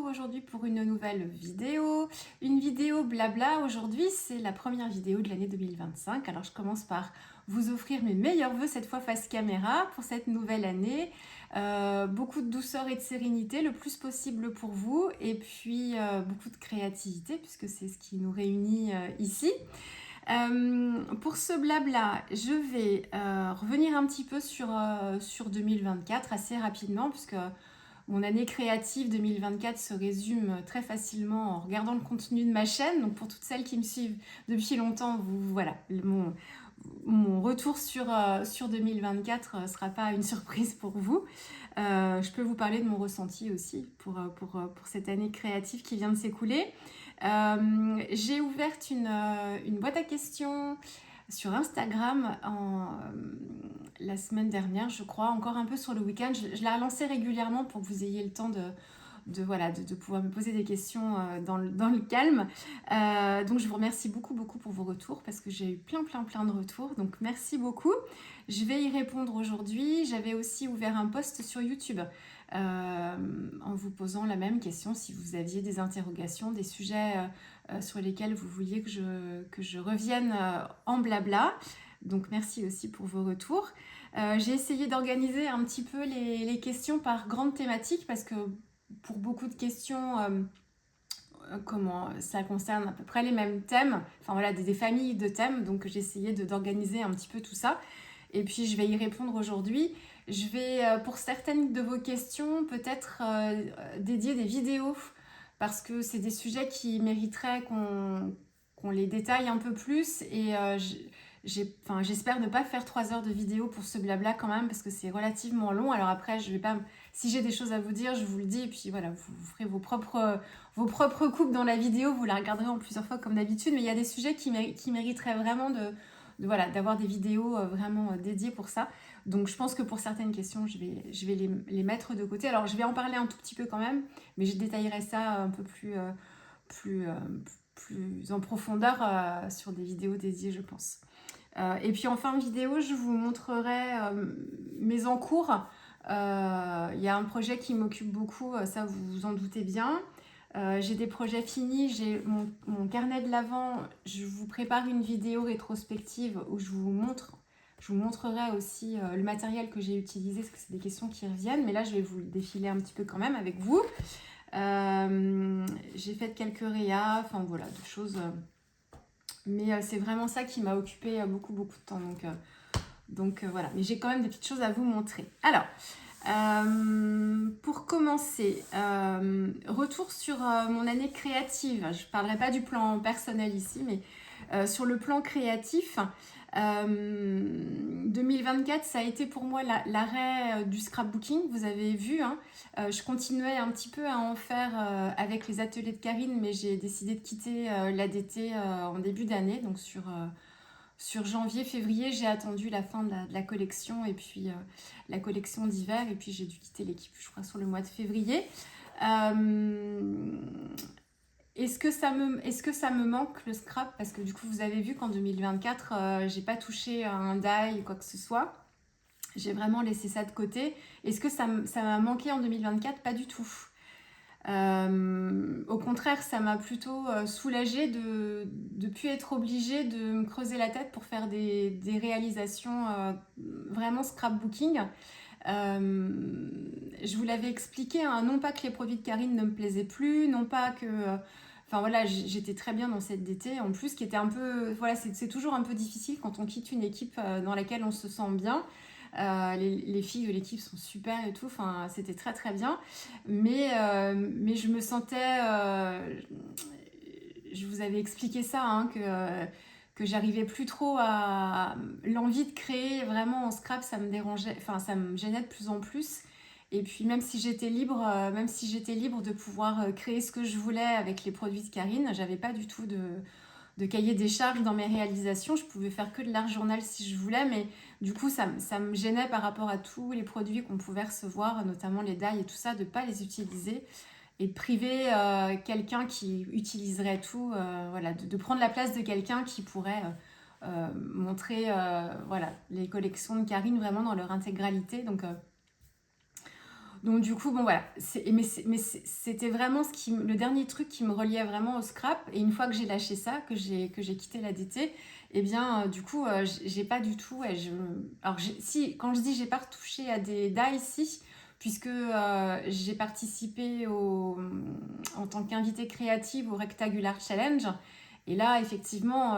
aujourd'hui pour une nouvelle vidéo. Une vidéo blabla. Aujourd'hui, c'est la première vidéo de l'année 2025. Alors, je commence par vous offrir mes meilleurs vœux, cette fois face caméra, pour cette nouvelle année. Beaucoup de douceur et de sérénité, le plus possible pour vous. Et puis, beaucoup de créativité, puisque c'est ce qui nous réunit ici. Pour ce blabla, je vais revenir un petit peu sur 2024 assez rapidement, puisque mon année créative 2024 se résume très facilement en regardant le contenu de ma chaîne. Donc pour toutes celles qui me suivent depuis longtemps, voilà, mon retour sur 2024 ne sera pas une surprise pour vous. Je peux vous parler de mon ressenti aussi pour cette année créative qui vient de s'écouler. J'ai ouvert une boîte à questions sur Instagram la semaine dernière, je crois, encore un peu sur le week-end. Je la relançais régulièrement pour que vous ayez le temps de pouvoir me poser des questions dans le calme. Donc je vous remercie beaucoup pour vos retours parce que j'ai eu plein de retours. Donc merci beaucoup. Je vais y répondre aujourd'hui. J'avais aussi ouvert un post sur YouTube en vous posant la même question si vous aviez des interrogations, des sujets sur lesquels vous vouliez que je revienne en blabla. Donc merci aussi pour vos retours. J'ai essayé d'organiser un petit peu les questions par grande thématique parce que pour beaucoup de questions, comment ça concerne à peu près les mêmes thèmes, enfin voilà, des familles de thèmes, donc j'ai essayé d'organiser un petit peu tout ça. Et puis je vais y répondre aujourd'hui. Je vais, pour certaines de vos questions, peut-être dédier des vidéos, parce que c'est des sujets qui mériteraient qu'on les détaille un peu plus. Et j'espère ne pas faire 3 heures de vidéo pour ce blabla quand même, parce que c'est relativement long. Alors après, je vais pas, si j'ai des choses à vous dire, je vous le dis. Et puis voilà, vous ferez vos propres coupes dans la vidéo. Vous la regarderez en plusieurs fois comme d'habitude. Mais il y a des sujets qui mériteraient vraiment voilà, d'avoir des vidéos vraiment dédiées pour ça. Donc je pense que pour certaines questions, je vais les mettre de côté. Alors je vais en parler un tout petit peu quand même, mais je détaillerai ça un peu plus, plus en profondeur sur des vidéos dédiées, je pense. Et puis en fin de vidéo, je vous montrerai mes encours. Il y a un projet qui m'occupe beaucoup, ça vous vous en doutez bien. J'ai des projets finis, j'ai mon carnet de l'Avent. Je vous prépare une vidéo rétrospective où je vous montrerai aussi le matériel que j'ai utilisé, parce que c'est des questions qui reviennent, mais là je vais vous le défiler un petit peu quand même avec vous. J'ai fait quelques réas, enfin voilà, des choses. Mais c'est vraiment ça qui m'a occupé beaucoup de temps. Donc voilà, mais j'ai quand même des petites choses à vous montrer. Alors, pour commencer, retour sur mon année créative. Je ne parlerai pas du plan personnel ici, mais sur le plan créatif, 2024, ça a été pour moi l'arrêt du scrapbooking. Vous avez vu, hein, je continuais un petit peu à en faire avec les ateliers de Karine, mais j'ai décidé de quitter l'ADT en début d'année. Donc sur janvier, février, j'ai attendu la fin de la collection et puis la collection d'hiver. Et puis j'ai dû quitter l'équipe, je crois, sur le mois de février. Est-ce que ça me manque le scrap? Parce que du coup, vous avez vu qu'en 2024, j'ai pas touché à un die ou quoi que ce soit. J'ai vraiment laissé ça de côté. Est-ce que ça m'a manqué en 2024? Pas du tout. Au contraire, ça m'a plutôt soulagée de ne plus être obligée de me creuser la tête pour faire des réalisations vraiment scrapbooking. Je vous l'avais expliqué, hein, non pas que les produits de Karine ne me plaisaient plus, non pas que... Enfin voilà, j'étais très bien dans cette DT. En plus, qui était un peu... Voilà, c'est toujours un peu difficile quand on quitte une équipe dans laquelle on se sent bien. Les filles de l'équipe sont super et tout, enfin c'était très bien, mais je me sentais, je vous avais expliqué ça, hein, que j'arrivais plus trop à l'envie de créer vraiment en scrap, ça me dérangeait, enfin ça me gênait de plus en plus. Et puis même si j'étais libre de pouvoir créer ce que je voulais avec les produits de Karine, j'avais pas du tout de cahier des charges dans mes réalisations. Je pouvais faire que de l'art journal si je voulais, mais du coup, ça me gênait par rapport à tous les produits qu'on pouvait recevoir, notamment les die et tout ça, de ne pas les utiliser et de priver quelqu'un qui utiliserait tout, voilà, de prendre la place de quelqu'un qui pourrait montrer voilà, les collections de Karine vraiment dans leur intégralité. Donc Donc du coup, bon voilà, c'était vraiment le dernier truc qui me reliait vraiment au scrap. Et une fois que j'ai lâché ça, que j'ai quitté l'ADT, eh bien du coup, j'ai pas du tout... ouais, alors si, quand je dis j'ai pas retouché à des dies, si, puisque j'ai participé en tant qu'invitée créative au Rectagular Challenge. Et là, effectivement,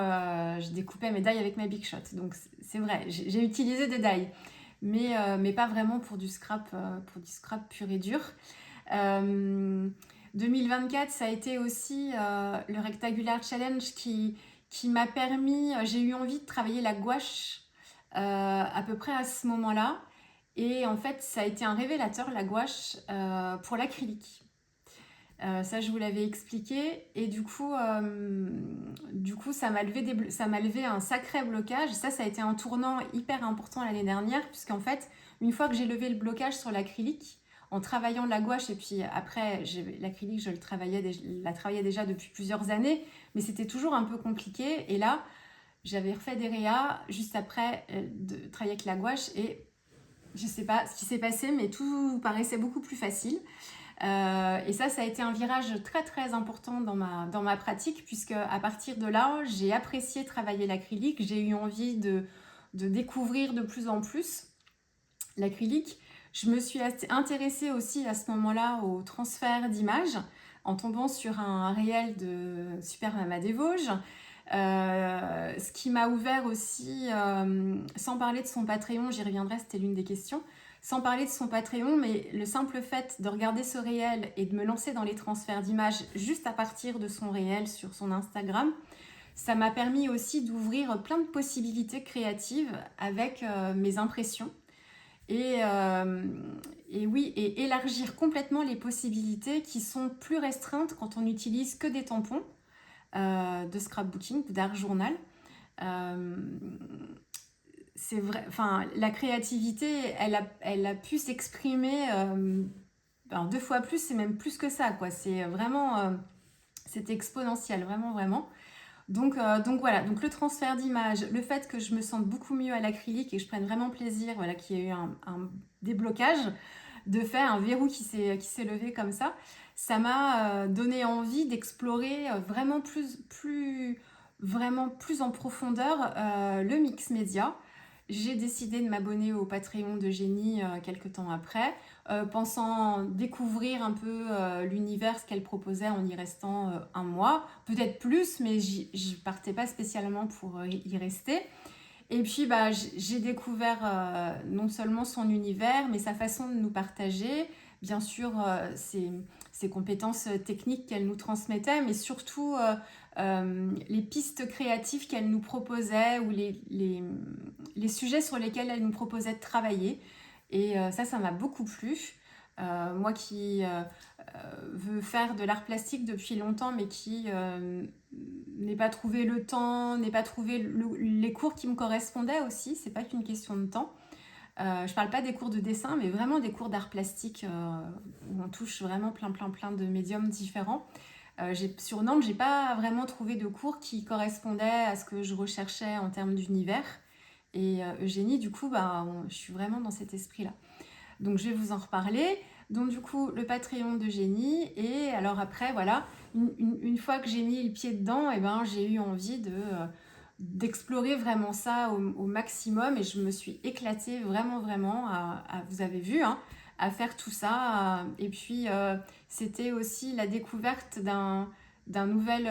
je découpais mes dies avec ma Big Shot. Donc c'est vrai, j'ai utilisé des dies, mais pas vraiment pour du scrap pur et dur. 2024, ça a été aussi le Rectagular Challenge qui m'a permis, j'ai eu envie de travailler la gouache à peu près à ce moment-là. Et en fait, ça a été un révélateur, la gouache, pour l'acrylique. Ça, je vous l'avais expliqué. Et du coup ça m'a levé un sacré blocage. Ça a été un tournant hyper important l'année dernière, puisqu'en fait, une fois que j'ai levé le blocage sur l'acrylique, en travaillant la gouache, et puis après, l'acrylique, je la travaillais déjà depuis plusieurs années, mais c'était toujours un peu compliqué. Et là, j'avais refait des réas juste après de travailler avec la gouache, et je sais pas ce qui s'est passé, mais tout paraissait beaucoup plus facile. Et ça a été un virage très très important dans ma pratique, puisque à partir de là, j'ai apprécié travailler l'acrylique, j'ai eu envie de découvrir de plus en plus l'acrylique. Je me suis intéressée aussi à ce moment-là au transfert d'images en tombant sur un réel de Super Mama des Vosges. Ce qui m'a ouvert aussi, sans parler de son Patreon, j'y reviendrai, c'était l'une des questions, sans parler de son Patreon, mais le simple fait de regarder ce réel et de me lancer dans les transferts d'images juste à partir de son réel sur son Instagram, ça m'a permis aussi d'ouvrir plein de possibilités créatives avec mes impressions. Et, euh, et oui, et élargir complètement les possibilités qui sont plus restreintes quand on n'utilise que des tampons de scrapbooking ou d'art journal. Euh, c'est vrai, enfin, la créativité, elle a pu s'exprimer deux fois plus, c'est même plus que ça, quoi. C'est vraiment, c'est exponentiel, vraiment, vraiment. Donc voilà, donc le transfert d'image, le fait que je me sente beaucoup mieux à l'acrylique et que je prenne vraiment plaisir, voilà, qu'il y ait eu un déblocage, de faire un verrou qui s'est levé comme ça m'a donné envie d'explorer vraiment plus en profondeur le mix média. J'ai décidé de m'abonner au Patreon d'Eugénie quelques temps après, pensant découvrir un peu l'univers, ce qu'elle proposait en y restant un mois, peut-être plus, mais je partais pas spécialement pour y rester. Et puis bah, j'ai découvert non seulement son univers, mais sa façon de nous partager, bien sûr ses compétences techniques qu'elle nous transmettait, mais surtout les pistes créatives qu'elle nous proposait ou les sujets sur lesquels elle nous proposait de travailler. Et ça m'a beaucoup plu. Moi qui veut faire de l'art plastique depuis longtemps, mais qui n'ai pas trouvé le temps, n'ai pas trouvé les cours qui me correspondaient aussi. C'est pas qu'une question de temps. Je parle pas des cours de dessin, mais vraiment des cours d'art plastique où on touche vraiment plein de médiums différents. Sur Nantes, j'ai pas vraiment trouvé de cours qui correspondaient à ce que je recherchais en termes d'univers. Et Eugénie, du coup, je suis vraiment dans cet esprit-là. Donc je vais vous en reparler. Donc du coup, le Patreon d'Eugénie. Et alors après, voilà, une fois que j'ai mis le pied dedans, j'ai eu envie d'explorer vraiment ça au maximum. Et je me suis éclatée vraiment vous avez vu, hein, à faire tout ça. Et puis, c'était aussi la découverte d'un nouvel...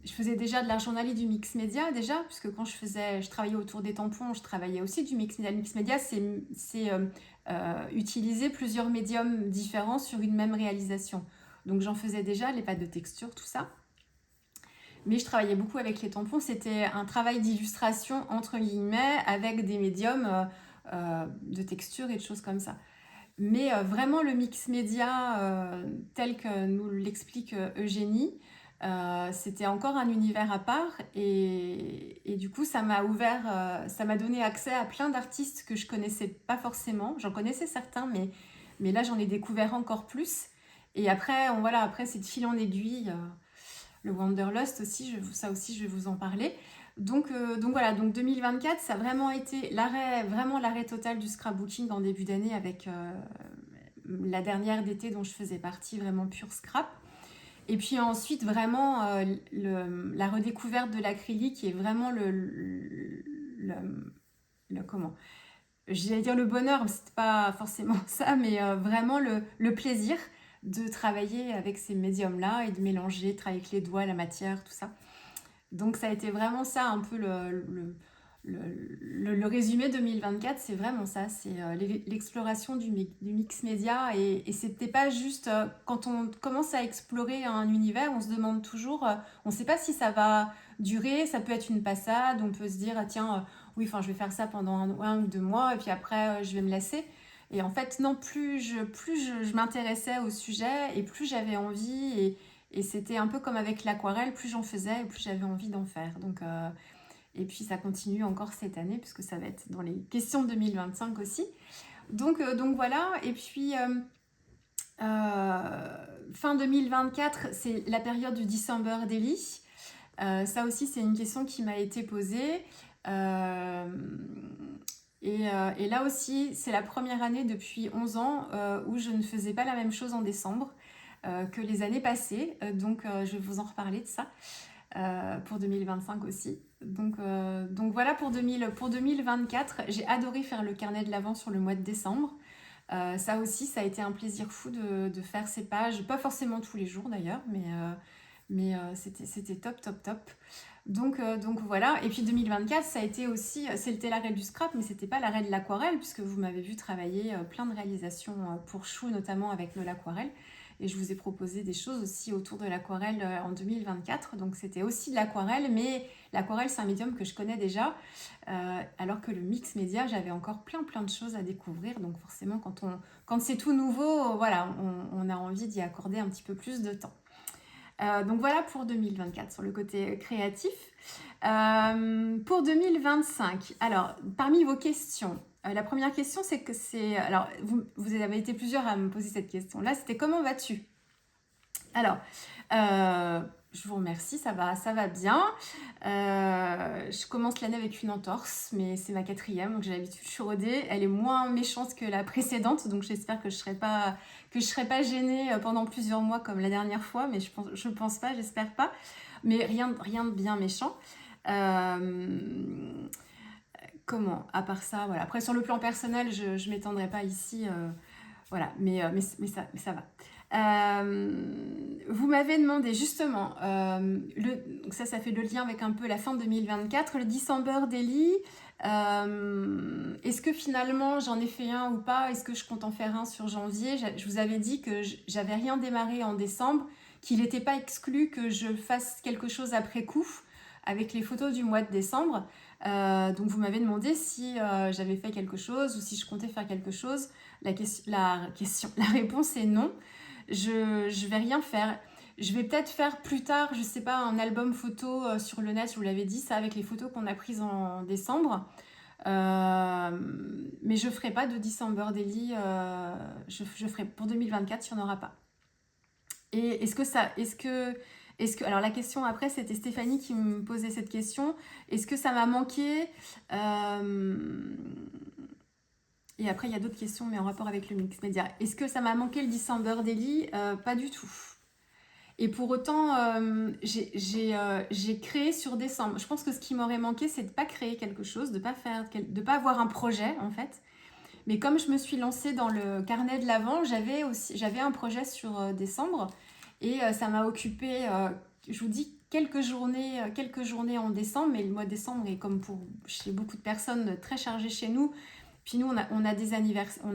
je faisais déjà de l'art journal et du mix média déjà, puisque quand je travaillais autour des tampons, je travaillais aussi du mix média. Le mix média, c'est utiliser plusieurs médiums différents sur une même réalisation. Donc j'en faisais déjà, les pâtes de texture, tout ça. Mais je travaillais beaucoup avec les tampons. C'était un travail d'illustration, entre guillemets, avec des médiums de texture et de choses comme ça. Mais vraiment, le mix média, tel que nous l'explique Eugénie, c'était encore un univers à part. Et du coup, ça m'a donné accès à plein d'artistes que je connaissais pas forcément. J'en connaissais certains, mais là, j'en ai découvert encore plus. Et après, après c'est de fil en aiguille. Le Wanderlust aussi, ça aussi, je vais vous en parler. Donc voilà, donc 2024, ça a vraiment été vraiment l'arrêt total du scrapbooking en début d'année avec la dernière d'été dont je faisais partie, vraiment pure scrap. Et puis ensuite, vraiment, la redécouverte de l'acrylique qui est vraiment comment? J'allais dire le bonheur, mais c'était pas forcément ça, mais vraiment le plaisir de travailler avec ces médiums-là et de mélanger, de travailler avec les doigts, la matière, tout ça. Donc ça a été vraiment ça un peu le résumé 2024, c'est vraiment ça, c'est l'exploration du mix média et c'était pas juste quand on commence à explorer un univers, on se demande toujours, on sait pas si ça va durer, ça peut être une passade, on peut se dire tiens oui enfin je vais faire ça pendant un ou 2 mois et puis après je vais me lasser. Et en fait non, je m'intéressais au sujet et plus j'avais envie et c'était un peu comme avec l'aquarelle, plus j'en faisais et plus j'avais envie d'en faire. Et puis ça continue encore cette année, puisque ça va être dans les questions de 2025 aussi. Donc voilà, et puis fin 2024, c'est la période du December Daily. Ça aussi, c'est une question qui m'a été posée. Et là aussi, c'est la première année depuis 11 ans où je ne faisais pas la même chose en décembre que les années passées. Donc, je vais vous en reparler de ça pour 2025 aussi. Donc voilà pour 2024. J'ai adoré faire le carnet de l'Avent sur le mois de décembre. Ça aussi, ça a été un plaisir fou de faire ces pages. Pas forcément tous les jours d'ailleurs, mais c'était top, top, top. Donc voilà. Et puis 2024, ça a été aussi, c'était l'arrêt du scrap, mais c'était pas l'arrêt de l'aquarelle, puisque vous m'avez vu travailler plein de réalisations pour Chou, notamment avec l'aquarelle. Et je vous ai proposé des choses aussi autour de l'aquarelle en 2024. Donc c'était aussi de l'aquarelle, mais l'aquarelle, c'est un médium que je connais déjà. Alors que le mix média, j'avais encore plein de choses à découvrir. Donc forcément, quand c'est tout nouveau, voilà, on a envie d'y accorder un petit peu plus de temps. Donc voilà pour 2024 sur le côté créatif. Pour 2025, alors parmi vos questions, la première question c'est que c'est... Alors vous avez été plusieurs à me poser cette question-là, c'était comment vas-tu? Alors, je vous remercie, ça va bien. Je commence l'année avec une entorse, mais c'est ma 4e, donc j'ai l'habitude de choroder. Elle est moins méchante que la précédente, donc j'espère que je serai pas gênée pendant plusieurs mois comme la dernière fois, mais je pense pas, j'espère pas. Mais rien de bien méchant. Comment? À part ça, voilà. Après, sur le plan personnel, je m'étendrai pas ici. Voilà, mais ça va. Vous m'avez demandé justement, donc ça fait le lien avec un peu la fin 2024, le December Daily. Est-ce que finalement j'en ai fait un ou pas? Est-ce que je compte en faire un sur janvier? Je vous avais dit que j'avais rien démarré en décembre, qu'il n'était pas exclu que je fasse quelque chose après coup avec les photos du mois de décembre. Donc vous m'avez demandé si j'avais fait quelque chose ou si je comptais faire quelque chose. La réponse est non. Je vais rien faire. Je vais peut-être faire plus tard, je sais pas, un album photo sur le net, je vous l'avais dit, ça avec les photos qu'on a prises en décembre. Mais je ferai pas de December Daily. Je ferai pour 2024, il n'y en aura pas. Et alors la question après, c'était Stéphanie qui me posait cette question. Est-ce que ça m'a manqué? Et après, il y a d'autres questions, mais en rapport avec le mix média. Est-ce que ça m'a manqué le December Daily? Pas du tout. Et pour autant, j'ai créé sur décembre. Je pense que ce qui m'aurait manqué, c'est de ne pas créer quelque chose, de ne pas avoir un projet, en fait. Mais comme je me suis lancée dans le carnet de l'Avent, j'avais un projet sur décembre. Et ça m'a occupé, je vous dis, quelques journées en décembre. Mais le mois de décembre est, comme pour chez beaucoup de personnes, très chargé chez nous. Puis nous, on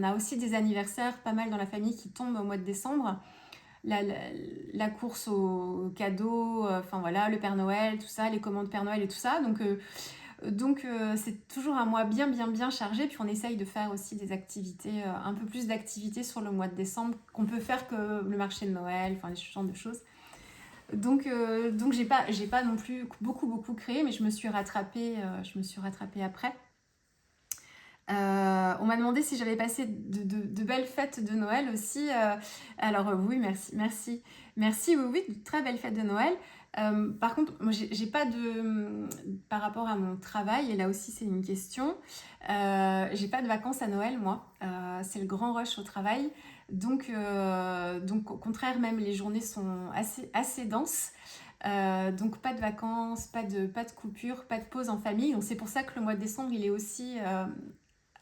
a aussi des anniversaires, pas mal dans la famille, qui tombent au mois de décembre. La course aux cadeaux, enfin voilà, le Père Noël, tout ça, les commandes Père Noël et tout ça. Donc c'est toujours un mois bien chargé. Puis on essaye de faire aussi des activités, un peu plus d'activités sur le mois de décembre qu'on peut faire que le marché de Noël, enfin ce genre de choses. Donc j'ai pas non plus beaucoup créé, mais je me suis rattrapée après. On m'a demandé si j'avais passé de belles fêtes de Noël aussi. Alors oui, merci, de très belles fêtes de Noël. Par contre, moi, j'ai pas de... Par rapport à mon travail, et là aussi c'est une question, j'ai pas de vacances à Noël, moi. C'est le grand rush au travail. Donc au contraire, même les journées sont assez denses. Donc pas de vacances, pas de coupure, pas de pause en famille. Donc c'est pour ça que le mois de décembre, il est aussi,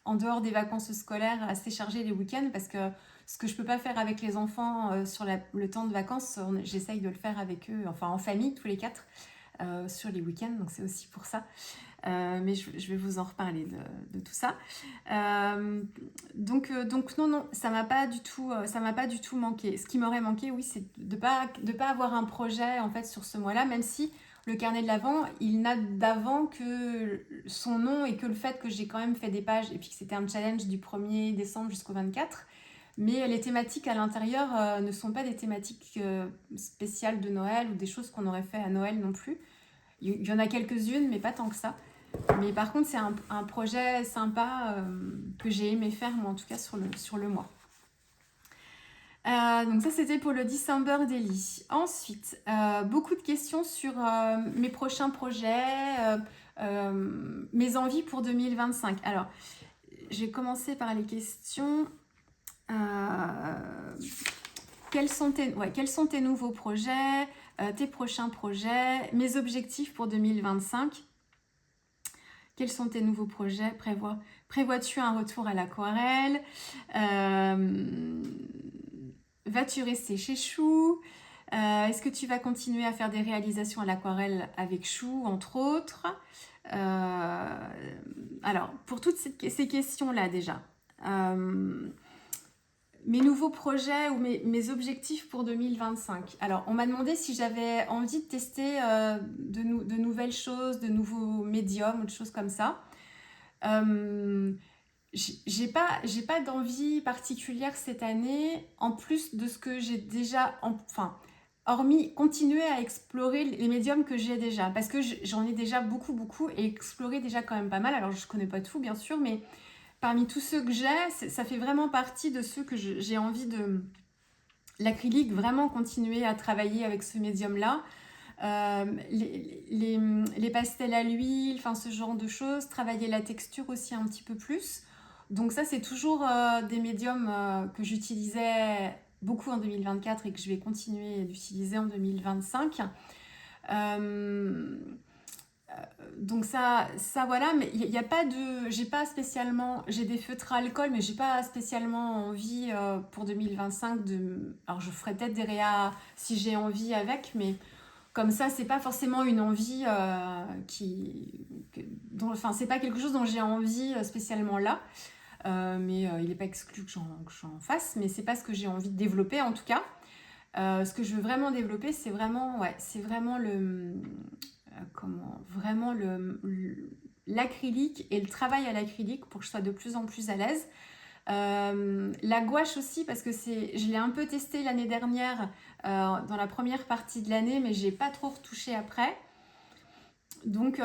en dehors des vacances scolaires, assez chargé les week-ends, parce que ce que je peux pas faire avec les enfants sur le temps de vacances, j'essaye de le faire avec eux, enfin en famille, tous les quatre, sur les week-ends. Donc c'est aussi pour ça. Mais je vais vous en reparler de tout ça. Donc non, non, ça m'a pas du tout, ça m'a pas du tout manqué. Ce qui m'aurait manqué, oui, c'est de pas avoir un projet en fait sur ce mois-là, même si le carnet de l'Avent, il n'a d'avant que son nom et que le fait que j'ai quand même fait des pages et puis que c'était un challenge du 1er décembre jusqu'au 24. Mais les thématiques à l'intérieur ne sont pas des thématiques spéciales de Noël ou des choses qu'on aurait fait à Noël non plus. Il y en a quelques-unes, mais pas tant que ça. Mais par contre, c'est un projet sympa que j'ai aimé faire, moi en tout cas, sur le mois. Donc ça, c'était pour le December Daily. Ensuite, beaucoup de questions sur mes prochains projets, mes envies pour 2025. Alors, je vais commencer par les questions. Quels sont tes nouveaux projets, tes prochains projets, mes objectifs pour 2025? Quels sont tes nouveaux projets? Prévois-tu un retour à l'aquarelle? Vas-tu rester chez Chou? Est-ce que tu vas continuer à faire des réalisations à l'aquarelle avec Chou, entre autres? Alors, pour toutes ces questions-là déjà, mes nouveaux projets ou mes objectifs pour 2025. Alors, on m'a demandé si j'avais envie de tester de nouvelles choses, de nouveaux médiums ou de choses comme ça. J'ai pas d'envie particulière cette année, en plus de ce que j'ai déjà... Enfin, hormis continuer à explorer les médiums que j'ai déjà. Parce que j'en ai déjà beaucoup et exploré déjà quand même pas mal. Alors, je connais pas tout, bien sûr, mais... Parmi tous ceux que j'ai, ça fait vraiment partie de ceux que j'ai envie de... L'acrylique, vraiment continuer à travailler avec ce médium-là. Les pastels à l'huile, enfin ce genre de choses. Travailler la texture aussi un petit peu plus. Donc ça, c'est toujours des médiums que j'utilisais beaucoup en 2024 et que je vais continuer d'utiliser en 2025. Donc ça voilà, mais il y a pas de, j'ai pas spécialement, j'ai des feutres à alcool, mais j'ai pas spécialement envie pour 2025 de, alors je ferai peut-être des réas si j'ai envie avec, mais comme ça c'est pas forcément une envie enfin c'est pas quelque chose dont j'ai envie spécialement là, mais il est pas exclu que j'en fasse, mais c'est pas ce que j'ai envie de développer en tout cas. Ce que je veux vraiment développer, c'est vraiment vraiment l'acrylique et le travail à l'acrylique pour que je sois de plus en plus à l'aise. La gouache aussi, parce que je l'ai un peu testé l'année dernière dans la première partie de l'année, mais j'ai pas trop retouché après. Donc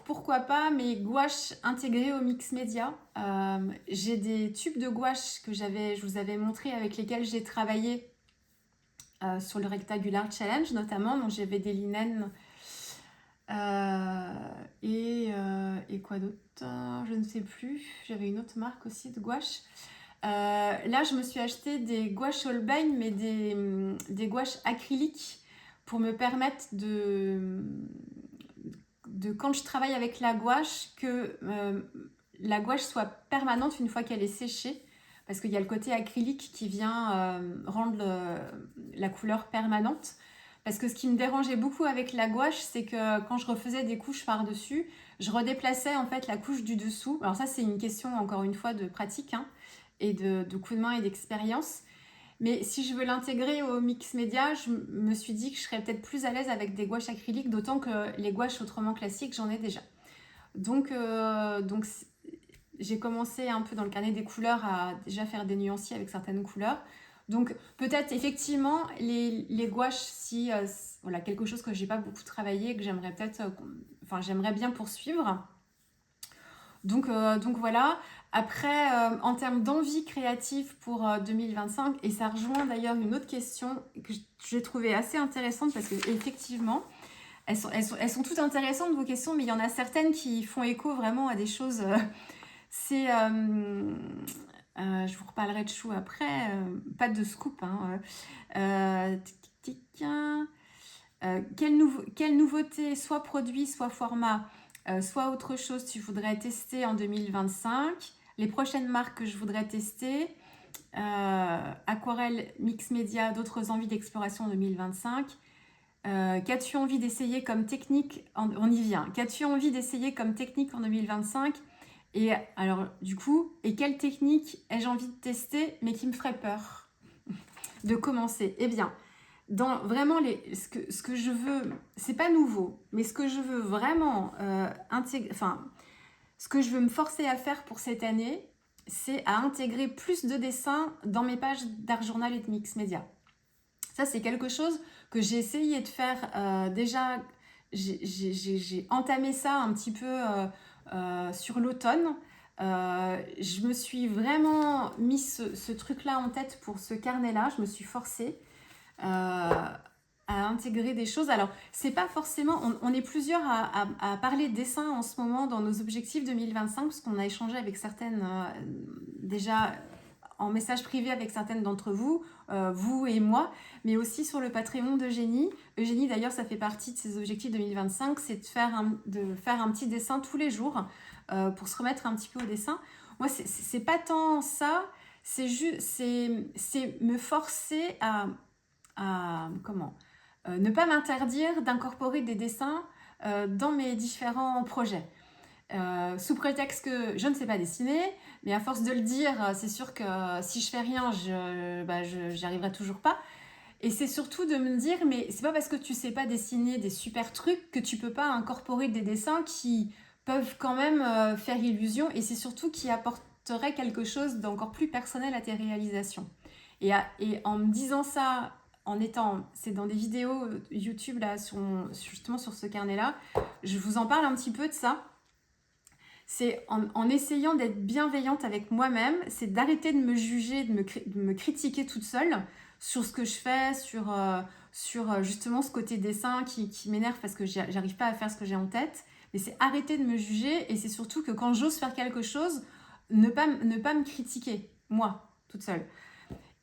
pourquoi pas, mes gouaches intégrées au mix média. J'ai des tubes de gouache que je vous avais montré, avec lesquels j'ai travaillé sur le Rectangular Challenge notamment. Donc j'avais des linens et quoi d'autre, je ne sais plus. J'avais une autre marque aussi de gouache. Là, je me suis acheté des gouaches Holbein, mais des gouaches acryliques pour me permettre quand je travaille avec la gouache, que la gouache soit permanente une fois qu'elle est séchée. Parce qu'il y a le côté acrylique qui vient rendre la couleur permanente. Parce que ce qui me dérangeait beaucoup avec la gouache, c'est que quand je refaisais des couches par-dessus, je redéplaçais en fait la couche du dessous. Alors ça, c'est une question encore une fois de pratique et de coup de main et d'expérience. Mais si je veux l'intégrer au mix média, je me suis dit que je serais peut-être plus à l'aise avec des gouaches acryliques, d'autant que les gouaches autrement classiques, j'en ai déjà. Donc j'ai commencé un peu dans le carnet des couleurs à déjà faire des nuanciers avec certaines couleurs. Donc peut-être effectivement les gouaches, si voilà, quelque chose que j'ai pas beaucoup travaillé, que j'aimerais peut-être, j'aimerais bien poursuivre. Donc voilà. Après, en termes d'envie créative pour 2025, et ça rejoint d'ailleurs une autre question que j'ai trouvée assez intéressante, parce que effectivement, elles sont toutes intéressantes vos questions, mais il y en a certaines qui font écho vraiment à des choses. C'est, je vous reparlerai de chou après, pas de scoop. Hein, tic, tic, quelle nouveauté, soit produit, soit format, soit autre chose tu voudrais tester en 2025? Les prochaines marques que je voudrais tester, aquarelle, mix média, d'autres envies d'exploration en 2025. Qu'as-tu envie d'essayer comme technique on y vient. Qu'as-tu envie d'essayer comme technique en 2025? Et alors, du coup, et quelle technique ai-je envie de tester, mais qui me ferait peur de commencer? Eh bien, dans vraiment ce que je veux, c'est pas nouveau, mais ce que je veux vraiment intégrer, enfin, ce que je veux me forcer à faire pour cette année, c'est à intégrer plus de dessins dans mes pages d'art journal et de mix média. Ça, c'est quelque chose que j'ai essayé de faire déjà. J'ai entamé ça un petit peu sur l'automne. Je me suis vraiment mis ce truc-là en tête pour ce carnet-là. Je me suis forcée à intégrer des choses. Alors, c'est pas forcément... On est plusieurs à parler de dessin en ce moment dans nos objectifs 2025, parce qu'on a échangé avec certaines déjà en message privé avec certaines d'entre vous, vous et moi, mais aussi sur le Patreon d'Eugénie. Eugénie, d'ailleurs, ça fait partie de ses objectifs 2025, c'est de faire un petit dessin tous les jours pour se remettre un petit peu au dessin. Moi, c'est pas tant ça, c'est me forcer à ne pas m'interdire d'incorporer des dessins dans mes différents projets. Sous prétexte que je ne sais pas dessiner, mais à force de le dire, c'est sûr que si je fais rien, j'y arriverai toujours pas. Et c'est surtout de me dire, mais c'est pas parce que tu sais pas dessiner des super trucs que tu peux pas incorporer des dessins qui peuvent quand même faire illusion, et c'est surtout qui apporterait quelque chose d'encore plus personnel à tes réalisations. Et en me disant ça, c'est dans des vidéos YouTube là, justement sur ce carnet-là, je vous en parle un petit peu de ça. C'est en essayant d'être bienveillante avec moi-même, c'est d'arrêter de me juger, de me critiquer toute seule sur ce que je fais, sur justement ce côté dessin qui m'énerve parce que j'arrive pas à faire ce que j'ai en tête. Mais c'est arrêter de me juger, et c'est surtout que quand j'ose faire quelque chose, ne pas me critiquer, moi, toute seule.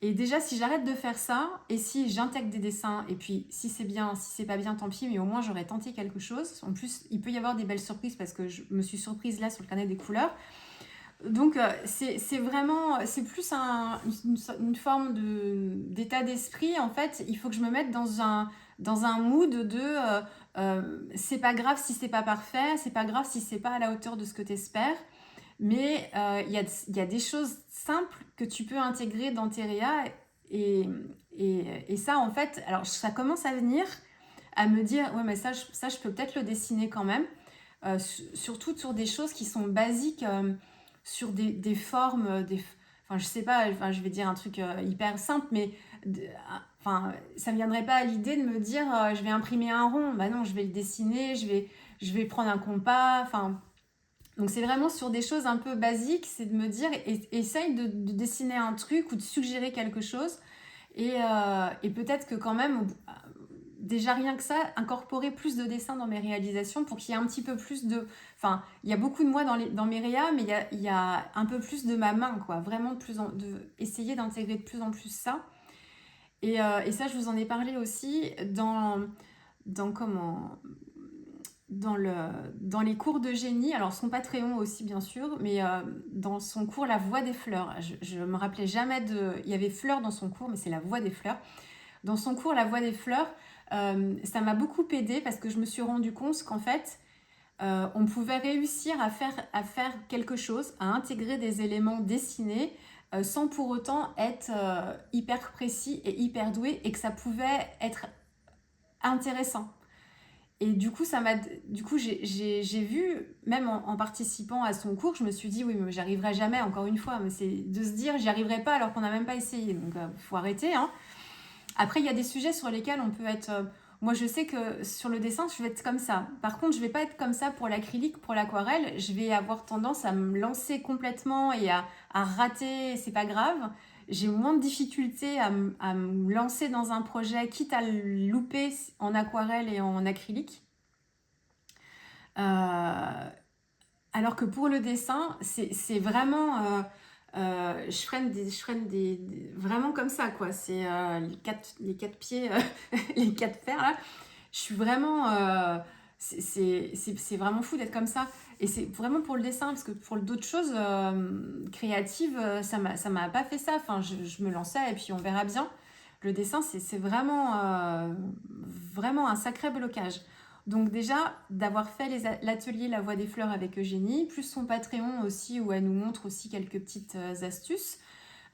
Et déjà, si j'arrête de faire ça, et si j'intègre des dessins, et puis si c'est bien, si c'est pas bien, tant pis, mais au moins j'aurais tenté quelque chose. En plus, il peut y avoir des belles surprises parce que je me suis surprise là sur le carnet des couleurs. Donc c'est vraiment, c'est plus une forme d'état d'esprit. En fait, il faut que je me mette dans un mood de c'est pas grave si c'est pas parfait, c'est pas grave si c'est pas à la hauteur de ce que tu espères. Mais il y a des choses simples que tu peux intégrer dans tes réas, et ça, en fait, alors ça commence à venir, à me dire, ouais, mais ça je peux peut-être le dessiner quand même, surtout sur des choses qui sont basiques, sur des formes, enfin, je sais pas, enfin, je vais dire un truc hyper simple, mais enfin, ça me viendrait pas à l'idée de me dire, je vais imprimer un rond. Bah non, je vais le dessiner, je vais prendre un compas, enfin... Donc c'est vraiment sur des choses un peu basiques, c'est de me dire, essaye de dessiner un truc ou de suggérer quelque chose, et peut-être que quand même, déjà rien que ça, incorporer plus de dessins dans mes réalisations pour qu'il y ait un petit peu plus de... Enfin, il y a beaucoup de moi dans mes réas, mais il y a un peu plus de ma main, quoi. Vraiment essayer d'intégrer de plus en plus ça. Et ça, je vous en ai parlé aussi dans comment... Dans les cours d'Eugénie, alors son Patreon aussi bien sûr, mais dans son cours La Voix des Fleurs, je me rappelais jamais il y avait fleurs dans son cours, mais c'est La Voix des Fleurs. Dans son cours La Voix des Fleurs, ça m'a beaucoup aidée parce que je me suis rendu compte qu'en fait, on pouvait réussir à faire quelque chose, à intégrer des éléments dessinés sans pour autant être hyper précis et hyper doué, et que ça pouvait être intéressant. Et du coup, j'ai vu, même en participant à son cours, je me suis dit, oui, mais j'y arriverai jamais, encore une fois. Mais c'est de se dire, j'y arriverai pas alors qu'on n'a même pas essayé. Donc, faut arrêter. Hein. Après, il y a des sujets sur lesquels on peut être... moi, je sais que sur le dessin, je vais être comme ça. Par contre, je vais pas être comme ça pour l'acrylique, pour l'aquarelle. Je vais avoir tendance à me lancer complètement et à rater, c'est pas grave. J'ai moins de difficultés à me lancer dans un projet, quitte à le louper en aquarelle et en acrylique. Alors que pour le dessin, c'est vraiment... je freine vraiment comme ça, quoi. C'est les quatre pieds, les quatre fers, là. Je suis vraiment... c'est vraiment fou d'être comme ça. Et c'est vraiment pour le dessin, parce que pour d'autres choses créatives, ça m'a pas fait ça. Enfin, je me lançais et puis on verra bien. Le dessin, c'est vraiment, vraiment un sacré blocage. Donc déjà, d'avoir fait l'atelier La Voix des Fleurs avec Eugénie, plus son Patreon aussi, où elle nous montre aussi quelques petites astuces,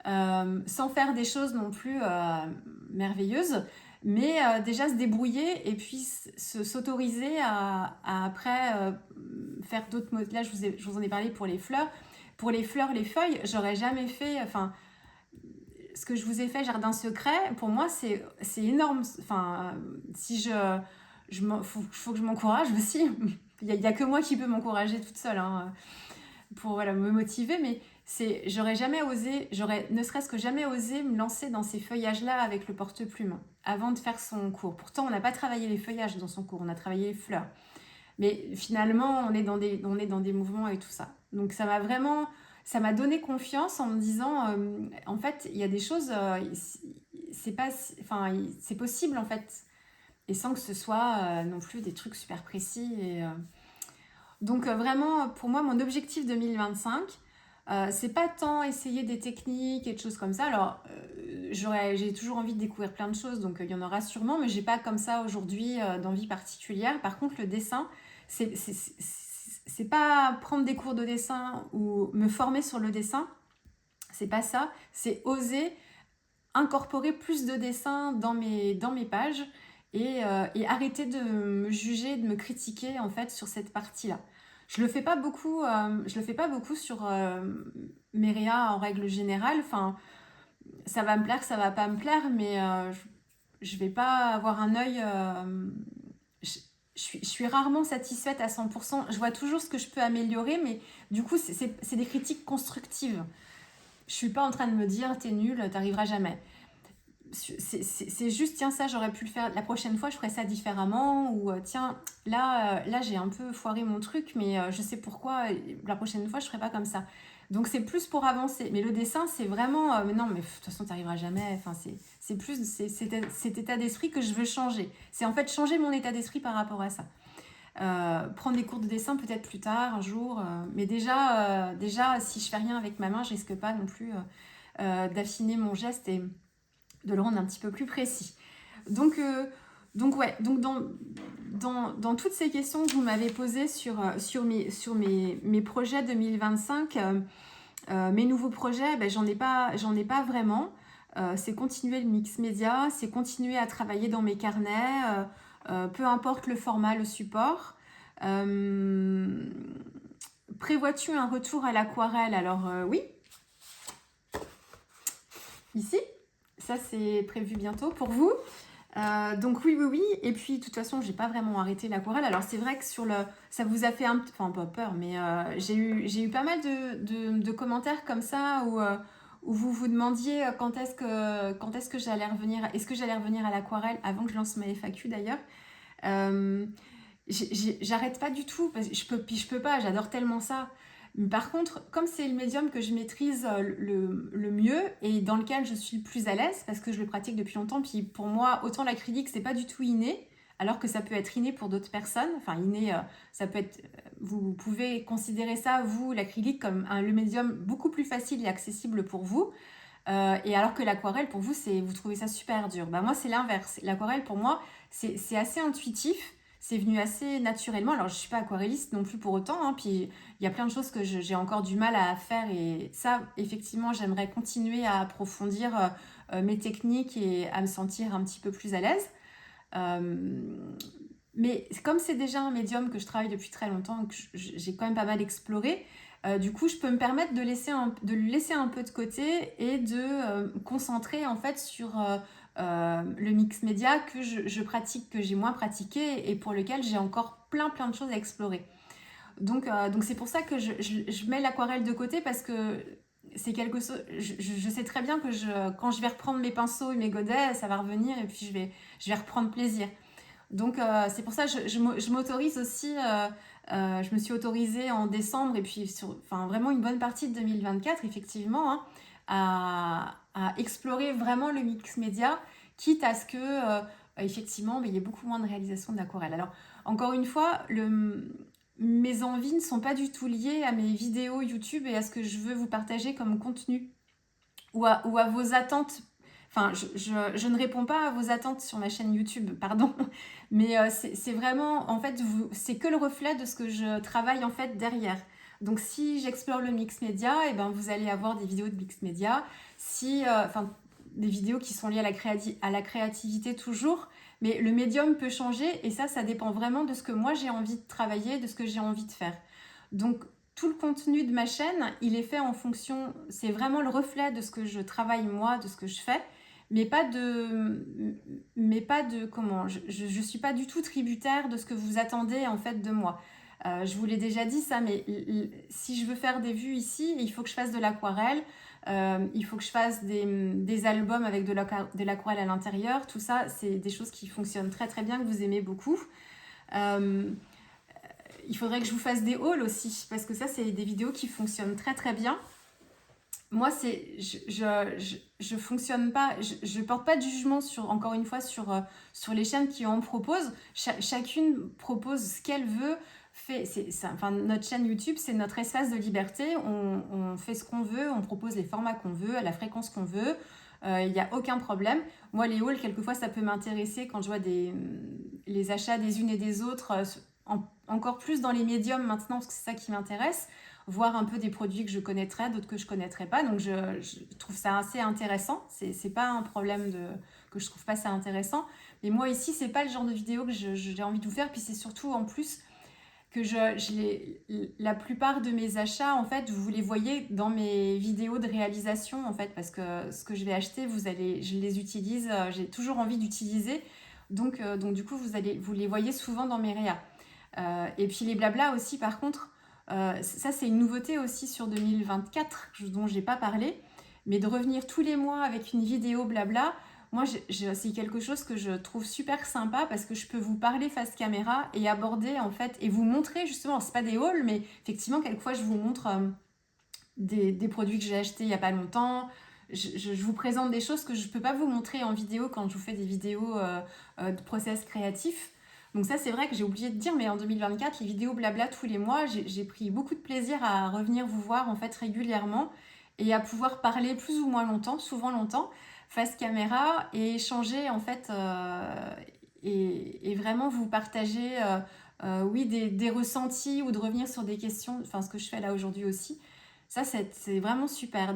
sans faire des choses non plus merveilleuses, mais déjà se débrouiller et puis s'autoriser à après faire d'autres mots. Là, je vous en ai parlé pour les fleurs. Pour les fleurs, les feuilles, j'aurais jamais fait... Enfin, ce que je vous ai fait, Jardin Secret, pour moi, c'est énorme. Enfin, si faut que je m'encourage aussi. Il y a que moi qui peux m'encourager toute seule, hein, pour voilà, me motiver, mais j'aurais jamais osé, j'aurais ne serait-ce que jamais osé me lancer dans ces feuillages-là avec le porte-plume avant de faire son cours. Pourtant, on n'a pas travaillé les feuillages dans son cours, on a travaillé les fleurs. Mais finalement, on est dans des mouvements et tout ça. Donc ça m'a donné confiance en me disant, en fait, il y a des choses, c'est pas, enfin, c'est possible en fait, et sans que ce soit non plus des trucs super précis. Donc vraiment, pour moi, mon objectif 2025, c'est pas tant essayer des techniques et des choses comme ça. Alors, j'ai toujours envie de découvrir plein de choses, donc il y en aura sûrement, mais j'ai pas comme ça aujourd'hui d'envie particulière. Par contre, le dessin, c'est pas prendre des cours de dessin ou me former sur le dessin, c'est pas ça. C'est oser incorporer plus de dessins dans mes pages et arrêter de me juger, de me critiquer en fait sur cette partie-là. Je le fais pas beaucoup sur mes réas en règle générale. Enfin, ça va me plaire, ça va pas me plaire, mais je vais pas avoir un œil. Je, je suis rarement satisfaite à 100%. Je vois toujours ce que je peux améliorer, mais du coup, c'est des critiques constructives. Je suis pas en train de me dire t'es nul, t'arriveras jamais. C'est juste, tiens, ça j'aurais pu le faire la prochaine fois, je ferais ça différemment, ou tiens, là j'ai un peu foiré mon truc, mais je sais pourquoi, la prochaine fois je ferai pas comme ça. Donc c'est plus pour avancer. Mais le dessin, c'est vraiment, mais non, mais de toute façon, tu n'arriveras jamais. Enfin, c'est plus cet état d'esprit que je veux changer. C'est en fait changer mon état d'esprit par rapport à ça. Prendre des cours de dessin peut-être plus tard, un jour. Mais déjà, si je fais rien avec ma main, je risque pas non plus d'affiner mon geste et de le rendre un petit peu plus précis. Donc, ouais, donc dans toutes ces questions que vous m'avez posées sur mes projets 2025, mes nouveaux projets, ben, j'en ai pas vraiment. C'est continuer le mix média, c'est continuer à travailler dans mes carnets, peu importe le format, le support. Prévois-tu un retour à l'aquarelle? Alors oui, ici, ça c'est prévu bientôt pour vous. Donc oui. Et puis de toute façon, j'ai pas vraiment arrêté l'aquarelle. Alors c'est vrai que ça vous a fait enfin pas peur, mais j'ai eu pas mal de commentaires comme ça où vous vous demandiez quand est-ce que j'allais revenir, est-ce que j'allais revenir à l'aquarelle avant que je lance ma FAQ d'ailleurs. Euh, J'arrête pas du tout parce que je peux pas, j'adore tellement ça. Par contre, comme c'est le médium que je maîtrise le mieux et dans lequel je suis le plus à l'aise parce que je le pratique depuis longtemps, puis pour moi, autant l'acrylique, c'est pas du tout inné, alors que ça peut être inné pour d'autres personnes. Enfin, inné, ça peut être. Vous pouvez considérer ça, vous, l'acrylique, comme le médium beaucoup plus facile et accessible pour vous. Et alors que l'aquarelle, pour vous, vous trouvez ça super dur. Bah, moi, c'est l'inverse. L'aquarelle, pour moi, c'est assez intuitif. C'est venu assez naturellement. Alors, je ne suis pas aquarelliste non plus pour autant. Hein, puis, il y a plein de choses que j'ai encore du mal à faire. Et ça, effectivement, j'aimerais continuer à approfondir mes techniques et à me sentir un petit peu plus à l'aise. Mais comme c'est déjà un médium que je travaille depuis très longtemps, que j'ai quand même pas mal exploré, du coup, je peux me permettre de le laisser un peu de côté et de me concentrer en fait sur le mix média que je pratique, que j'ai moins pratiqué et pour lequel j'ai encore plein de choses à explorer. Donc c'est pour ça que je mets l'aquarelle de côté parce que c'est quelque chose. Je sais très bien que quand je vais reprendre mes pinceaux et mes godets, ça va revenir et puis je vais reprendre plaisir. Donc c'est pour ça que je m'autorise aussi, je me suis autorisée en décembre et puis enfin, vraiment une bonne partie de 2024, effectivement, hein, à explorer vraiment le mix média, quitte à ce que, effectivement, il y ait beaucoup moins de réalisation d'aquarelle. Alors, encore une fois, mes envies ne sont pas du tout liées à mes vidéos YouTube et à ce que je veux vous partager comme contenu ou à vos attentes. Enfin, je ne réponds pas à vos attentes sur ma chaîne YouTube, pardon, mais c'est vraiment, en fait, c'est que le reflet de ce que je travaille en fait derrière. Donc, si j'explore le mix média, et ben, vous allez avoir des vidéos de mix média, si, enfin, des vidéos qui sont liées à la créativité toujours, mais le médium peut changer et ça dépend vraiment de ce que moi j'ai envie de travailler, de ce que j'ai envie de faire. Donc, tout le contenu de ma chaîne, il est fait en fonction, c'est vraiment le reflet de ce que je travaille moi, de ce que je fais, mais pas de comment, je suis pas du tout tributaire de ce que vous attendez en fait de moi. Je vous l'ai déjà dit ça, mais si je veux faire des vues ici, il faut que je fasse de l'aquarelle, il faut que je fasse des albums avec de l'aquarelle à l'intérieur, tout ça, c'est des choses qui fonctionnent très très bien, que vous aimez beaucoup. Euh, il faudrait que je vous fasse des hauls aussi, parce que ça, c'est des vidéos qui fonctionnent très très bien. Moi, je fonctionne pas, je porte pas de jugement sur, encore une fois, sur les chaînes qui en proposent. Chacune propose ce qu'elle veut. Enfin, notre chaîne YouTube, c'est notre espace de liberté. On fait ce qu'on veut, on propose les formats qu'on veut, à la fréquence qu'on veut. Il n'y a aucun problème. Moi, les hauls, quelquefois, ça peut m'intéresser quand je vois les achats des unes et des autres, encore plus dans les médiums maintenant, parce que c'est ça qui m'intéresse, voir un peu des produits que je connaîtrais, d'autres que je connaîtrais pas. Donc, je trouve ça assez intéressant. C'est pas un problème que je trouve pas ça intéressant. Mais moi, ici, c'est pas le genre de vidéo que j'ai envie de vous faire. Puis c'est surtout, en plus, que la plupart de mes achats, en fait, vous les voyez dans mes vidéos de réalisation, en fait, parce que ce que je vais acheter, je les utilise, j'ai toujours envie d'utiliser. Donc du coup, vous les voyez souvent dans mes réas. Et puis les blabla aussi, par contre, ça c'est une nouveauté aussi sur 2024 dont j'ai pas parlé, mais de revenir tous les mois avec une vidéo blabla, moi c'est quelque chose que je trouve super sympa parce que je peux vous parler face caméra et aborder en fait et vous montrer justement, c'est pas des hauls, mais effectivement quelquefois je vous montre des produits que j'ai achetés il y a pas longtemps. Je vous présente des choses que je ne peux pas vous montrer en vidéo quand je vous fais des vidéos de process créatif. Donc ça, c'est vrai que j'ai oublié de dire, mais en 2024, les vidéos blabla tous les mois, j'ai pris beaucoup de plaisir à revenir vous voir en fait régulièrement et à pouvoir parler plus ou moins longtemps, souvent longtemps, face caméra et échanger en fait et vraiment vous partager oui, des ressentis ou de revenir sur des questions, enfin ce que je fais là aujourd'hui aussi. Ça, c'est vraiment super.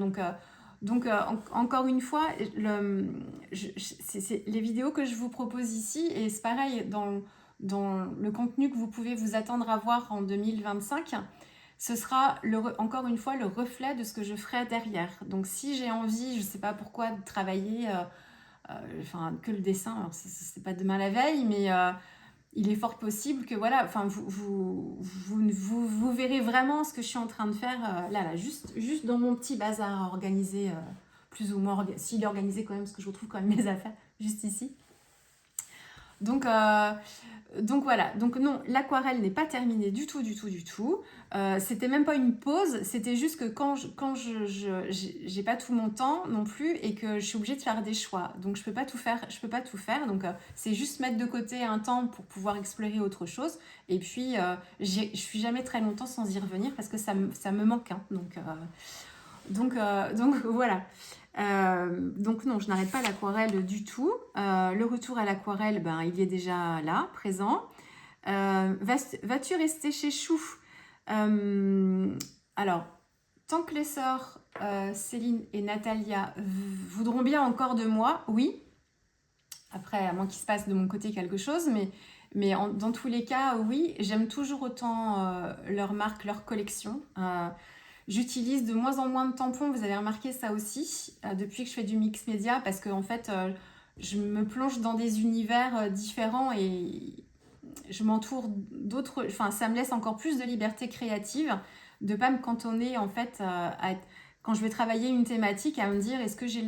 Encore une fois, c'est les vidéos que je vous propose ici, et c'est pareil dans le contenu que vous pouvez vous attendre à voir en 2025, ce sera encore une fois le reflet de ce que je ferai derrière. Donc si j'ai envie, je ne sais pas pourquoi, de travailler, enfin que le dessin, alors c'est pas demain la veille, mais il est fort possible que voilà, enfin vous verrez vraiment ce que je suis en train de faire là, juste dans mon petit bazar organisé, plus ou moins, s'il est organisé quand même, parce que je retrouve quand même mes affaires juste ici. Donc, voilà, donc non, l'aquarelle n'est pas terminée du tout, du tout, du tout. C'était même pas une pause, c'était juste que quand j'ai pas tout mon temps non plus et que je suis obligée de faire des choix. Donc je peux pas tout faire. Donc c'est juste mettre de côté un temps pour pouvoir explorer autre chose. Et puis je suis jamais très longtemps sans y revenir parce que ça me manque. Hein. Donc voilà. Donc non, je n'arrête pas l'aquarelle du tout. Le retour à l'aquarelle, ben, il est déjà là, présent. Vas-tu rester chez Chou? Alors, tant que les sœurs Céline et Natalia voudront bien encore de moi, oui. Après, à moins qu'il se passe de mon côté quelque chose, mais dans tous les cas, oui. J'aime toujours autant leur marque, leur collection. J'utilise de moins en moins de tampons, vous avez remarqué ça aussi, depuis que je fais du mix média, parce que en fait, je me plonge dans des univers différents et je m'entoure d'autres, enfin ça me laisse encore plus de liberté créative, de pas me cantonner en fait à être quand je vais travailler une thématique, à me dire est-ce que j'ai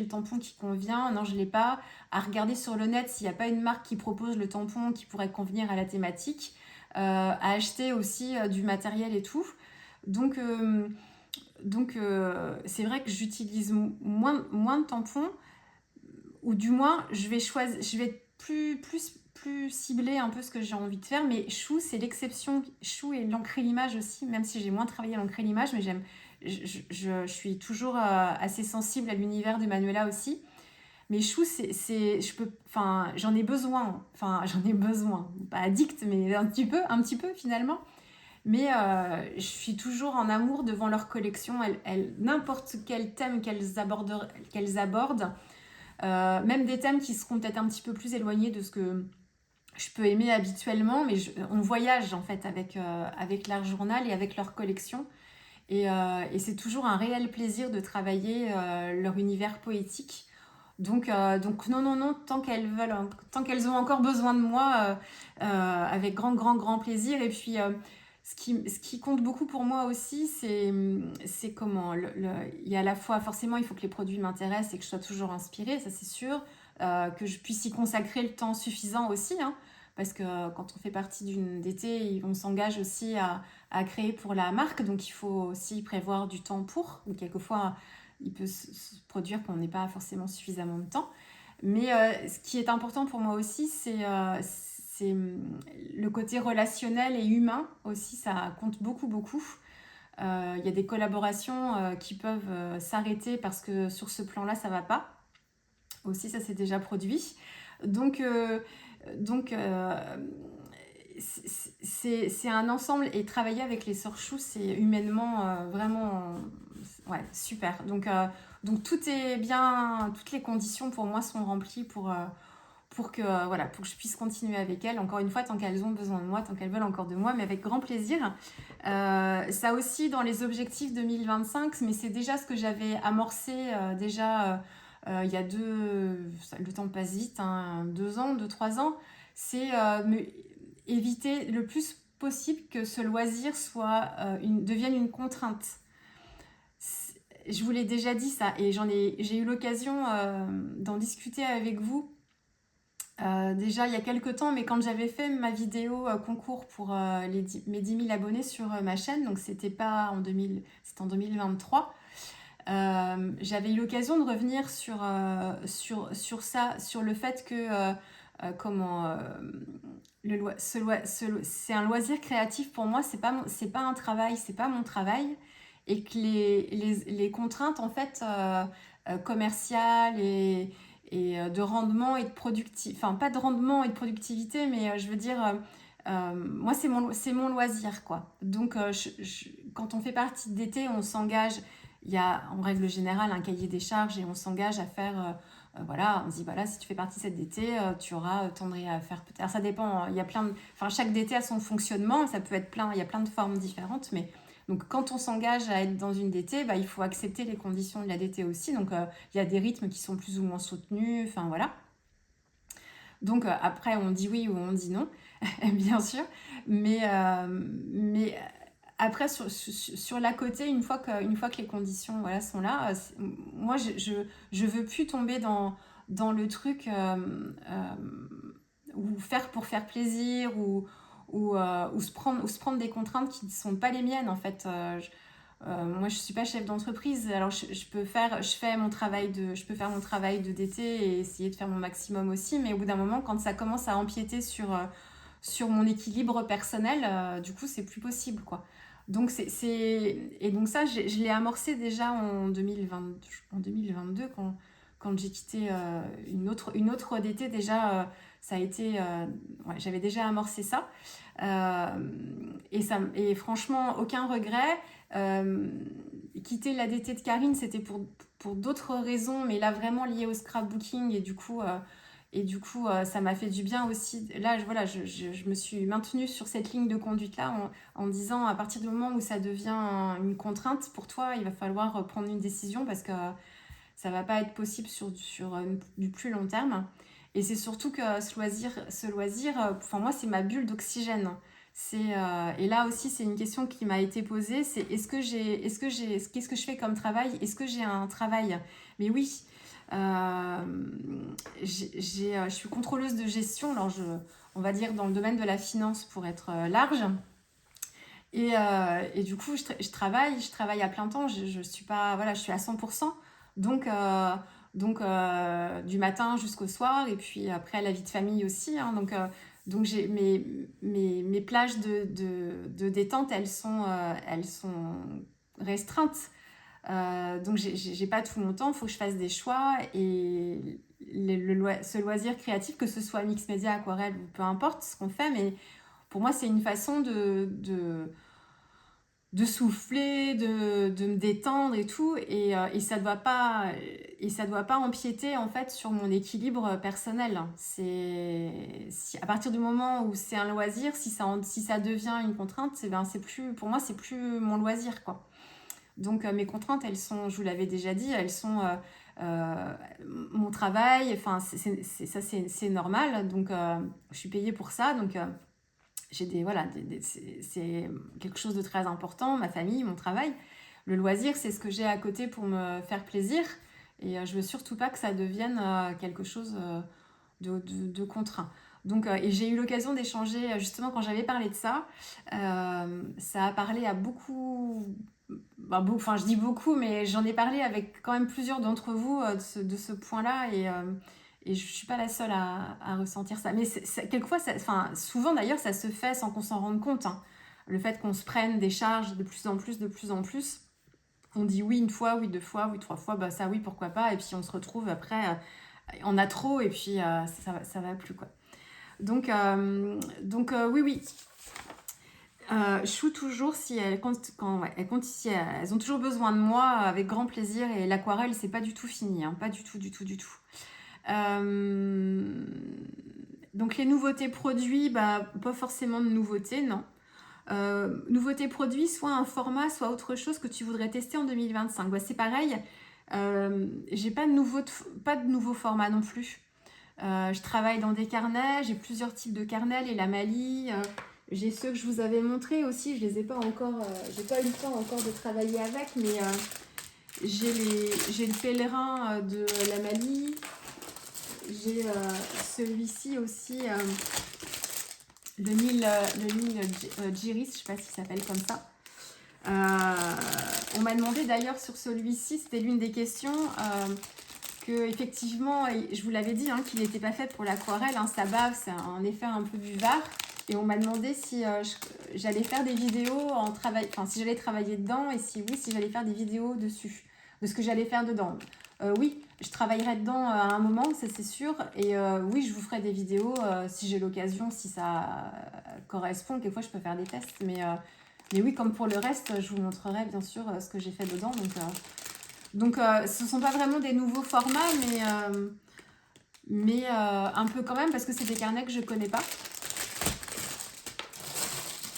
le tampon qui convient? Non, je ne l'ai pas. À regarder sur le net s'il n'y a pas une marque qui propose le tampon qui pourrait convenir à la thématique. À acheter aussi du matériel et tout. Donc, c'est vrai que j'utilise moins de tampons, ou du moins, je vais être plus cibler un peu ce que j'ai envie de faire, mais Chou, c'est l'exception. Chou et l'ancrer l'image aussi, même si j'ai moins travaillé l'ancrer l'image, mais je suis toujours assez sensible à l'univers de Manuela aussi. Mais Chou, j'en ai besoin, pas addict, mais un petit peu finalement. Mais je suis toujours en amour devant leur collection. N'importe quel thème qu'elles abordent, même des thèmes qui seront peut-être un petit peu plus éloignés de ce que je peux aimer habituellement, mais on voyage en fait avec leur journal et avec leur collection. Et c'est toujours un réel plaisir de travailler leur univers poétique. Donc non, tant qu'elles ont encore besoin de moi, avec grand plaisir. Et puis, ce qui compte beaucoup pour moi aussi, c'est comment il y a à la fois, forcément, il faut que les produits m'intéressent et que je sois toujours inspirée, ça c'est sûr, que je puisse y consacrer le temps suffisant aussi, hein, parce que quand on fait partie d'une DT, on s'engage aussi à créer pour la marque, donc il faut aussi prévoir du temps pour, ou quelquefois il peut se produire qu'on n'ait pas forcément suffisamment de temps. Mais ce qui est important pour moi aussi, c'est le côté relationnel et humain aussi, ça compte beaucoup. Il y a des collaborations qui peuvent s'arrêter parce que sur ce plan-là, ça va pas. Aussi, ça s'est déjà produit. Donc, euh, donc, c'est un ensemble, et travailler avec les sœurs Chou, c'est humainement vraiment ouais, super. Donc tout est bien, toutes les conditions pour moi sont remplies pour que je puisse continuer avec elles, encore une fois, tant qu'elles ont besoin de moi, tant qu'elles veulent encore de moi, mais avec grand plaisir. Ça aussi dans les objectifs 2025, mais c'est déjà ce que j'avais amorcé déjà il y a le temps passe vite, hein, 2 ans, 3 ans, c'est éviter le plus possible que ce loisir devienne une contrainte. Je vous l'ai déjà dit ça, et j'ai eu l'occasion d'en discuter avec vous déjà il y a quelques temps, mais quand j'avais fait ma vidéo concours pour mes 10 000 abonnés sur ma chaîne, donc c'était pas en 2000, c'était en 2023, j'avais eu l'occasion de revenir sur ça, sur le fait que comment c'est un loisir créatif pour moi, c'est pas un travail, c'est pas mon travail, et que les contraintes en fait commerciales et de rendement et de productivité, enfin pas de rendement et de productivité, mais je veux dire, moi c'est mon loisir quoi. Donc quand on fait partie d'été, on s'engage, il y a en règle générale un cahier des charges et on s'engage à faire, voilà, on se dit voilà, si tu fais partie de cette DT, tu auras tant de à faire. Alors ça dépend, hein, il y a enfin chaque DT a son fonctionnement, ça peut être il y a plein de formes différentes, mais donc quand on s'engage à être dans une DT, bah, il faut accepter les conditions de la DT aussi. Donc il y a des rythmes qui sont plus ou moins soutenus, enfin voilà. Donc après on dit oui ou on dit non, bien sûr. Mais après sur la côté, une fois que les conditions voilà, sont là, moi je veux plus tomber dans le truc ou faire pour faire plaisir ou se prendre des contraintes qui ne sont pas les miennes en fait. Moi, je suis pas chef d'entreprise, alors je peux faire mon travail de DT et essayer de faire mon maximum aussi, mais au bout d'un moment, quand ça commence à empiéter sur mon équilibre personnel, du coup, c'est plus possible, quoi. Donc, et donc ça, je l'ai amorcé déjà en 2022 quand j'ai quitté une autre DT, déjà, ça a été, ouais, j'avais déjà amorcé ça. Et franchement, aucun regret. Euh, Quitter la DT de Karine, c'était pour d'autres raisons, mais là vraiment lié au scrapbooking, et du coup, ça m'a fait du bien aussi. Là, voilà, je me suis maintenue sur cette ligne de conduite-là en disant à partir du moment où ça devient une contrainte pour toi, il va falloir prendre une décision parce que ça va pas être possible sur du plus long terme. Et c'est surtout que ce loisir, enfin moi, c'est ma bulle d'oxygène. Et là aussi, c'est une question qui m'a été posée, c'est qu'est-ce que je fais comme travail? Est-ce que j'ai un travail? Mais oui, je suis contrôleuse de gestion, alors on va dire dans le domaine de la finance pour être large. Et du coup, je travaille à plein temps, je suis pas, voilà, je suis à 100%. Donc, du matin jusqu'au soir, et puis après la vie de famille aussi, hein. Donc j'ai mes plages de détente, elles sont restreintes. Donc j'ai pas tout mon temps, il faut que je fasse des choix. Et ce loisir créatif, que ce soit mix média, aquarelle ou peu importe ce qu'on fait, mais pour moi c'est une façon de souffler, de me détendre et tout, et ça doit pas empiéter en fait sur mon équilibre personnel. À partir du moment où c'est un loisir, si ça devient une contrainte, c'est plus, pour moi c'est plus mon loisir, quoi. Donc mes contraintes, elles sont, je vous l'avais déjà dit, elles sont euh, mon travail. Enfin c'est normal, donc je suis payée pour ça, donc j'ai voilà, c'est quelque chose de très important, ma famille, mon travail. Le loisir, c'est ce que j'ai à côté pour me faire plaisir, et je veux surtout pas que ça devienne quelque chose de contraint. Donc, et j'ai eu l'occasion d'échanger, justement, quand j'avais parlé de ça, ça a parlé à beaucoup, enfin je dis beaucoup, mais j'en ai parlé avec quand même plusieurs d'entre vous de ce point-là, et je suis pas la seule à ressentir ça. Mais quelquefois, enfin souvent d'ailleurs, ça se fait sans qu'on s'en rende compte, hein. Le fait qu'on se prenne des charges de plus en plus, de plus en plus, on dit oui une fois, oui deux fois, oui trois fois, bah ça oui, pourquoi pas, et puis on se retrouve après, on a trop, et puis ça va plus, quoi. Oui, oui. Chou toujours, si elles, ouais, si elles ont toujours besoin de moi, avec grand plaisir. Et l'aquarelle, c'est pas du tout fini, hein, pas du tout, du tout, du tout. Donc les nouveautés produits, bah, pas forcément de nouveautés, non. Nouveautés produits, soit un format, soit autre chose que tu voudrais tester en 2025. Bah, c'est pareil, j'ai pas de nouveau format non plus. Je travaille dans des carnets, j'ai plusieurs types de carnets, les Lamali, j'ai ceux que je vous avais montrés aussi, je les ai pas encore, j'ai pas eu le temps encore de travailler avec, mais j'ai le pèlerin de Lamali, j'ai celui-ci aussi, le Nil Giris, je sais pas s'il s'appelle comme ça. On m'a demandé d'ailleurs sur celui-ci, c'était l'une des questions, que effectivement, je vous l'avais dit, hein, qu'il n'était pas fait pour l'aquarelle, hein, sa bave, c'est un effet un peu buvard. Et on m'a demandé si j'allais faire des vidéos si j'allais travailler dedans, et si oui, si j'allais faire des vidéos dessus, de ce que j'allais faire dedans. Oui, je travaillerai dedans à un moment, ça c'est sûr. Et oui, je vous ferai des vidéos si j'ai l'occasion, si ça correspond. Quelquefois, je peux faire des tests. Mais oui, comme pour le reste, je vous montrerai bien sûr ce que j'ai fait dedans. Donc ce ne sont pas vraiment des nouveaux formats, mais un peu quand même, parce que c'est des carnets que je ne connais pas.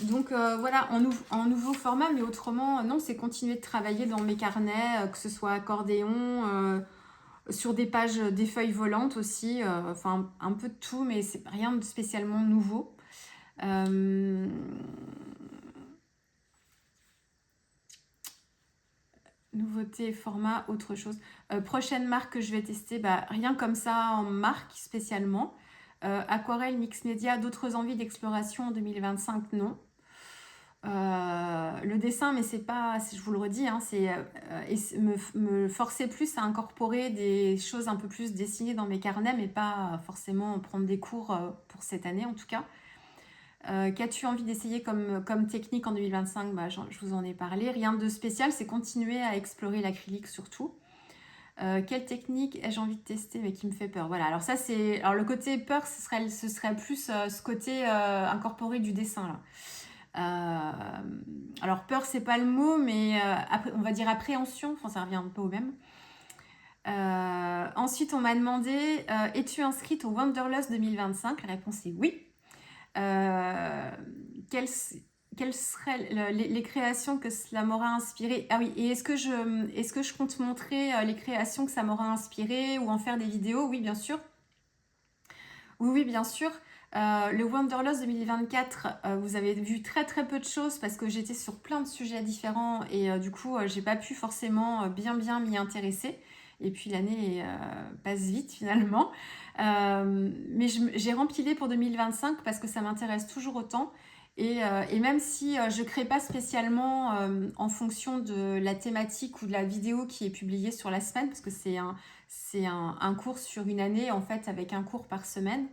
Donc voilà, en nouveau format, mais autrement, non, c'est continuer de travailler dans mes carnets, que ce soit accordéon, sur des pages, des feuilles volantes aussi, enfin un peu de tout, mais c'est rien de spécialement nouveau. Nouveauté, format, autre chose. Prochaine marque que je vais tester, bah, rien comme ça en marque spécialement. Aquarelle, mix média, d'autres envies d'exploration en 2025, non. Le dessin, mais c'est pas, je vous le redis, hein, c'est me forcer plus à incorporer des choses un peu plus dessinées dans mes carnets, mais pas forcément prendre des cours pour cette année en tout cas. Qu'as-tu envie d'essayer comme technique en 2025? Bah, je vous en ai parlé. Rien de spécial, c'est continuer à explorer l'acrylique surtout. Quelle technique ai-je envie de tester mais qui me fait peur? Voilà, alors ça c'est... Alors le côté peur, ce serait plus ce côté incorporé du dessin là. Alors peur, c'est pas le mot, mais on va dire appréhension, enfin ça revient un peu au même. Ensuite, on m'a demandé, es-tu inscrite au Wanderlust 2025? La réponse est oui. Quelles seraient les créations que cela m'aura inspiré? Ah oui, et est-ce que je compte montrer les créations que ça m'aura inspiré ou en faire des vidéos? Oui, bien sûr. Oui, oui, bien sûr. Le Wanderlust 2024, vous avez vu très très peu de choses parce que j'étais sur plein de sujets différents et du coup, j'ai pas pu forcément bien m'y intéresser. Et puis l'année passe vite finalement. Mais j'ai rempilé pour 2025 parce que ça m'intéresse toujours autant. Et même si je crée pas spécialement en fonction de la thématique ou de la vidéo qui est publiée sur la semaine, parce que c'est un cours sur une année en fait avec un cours par semaine.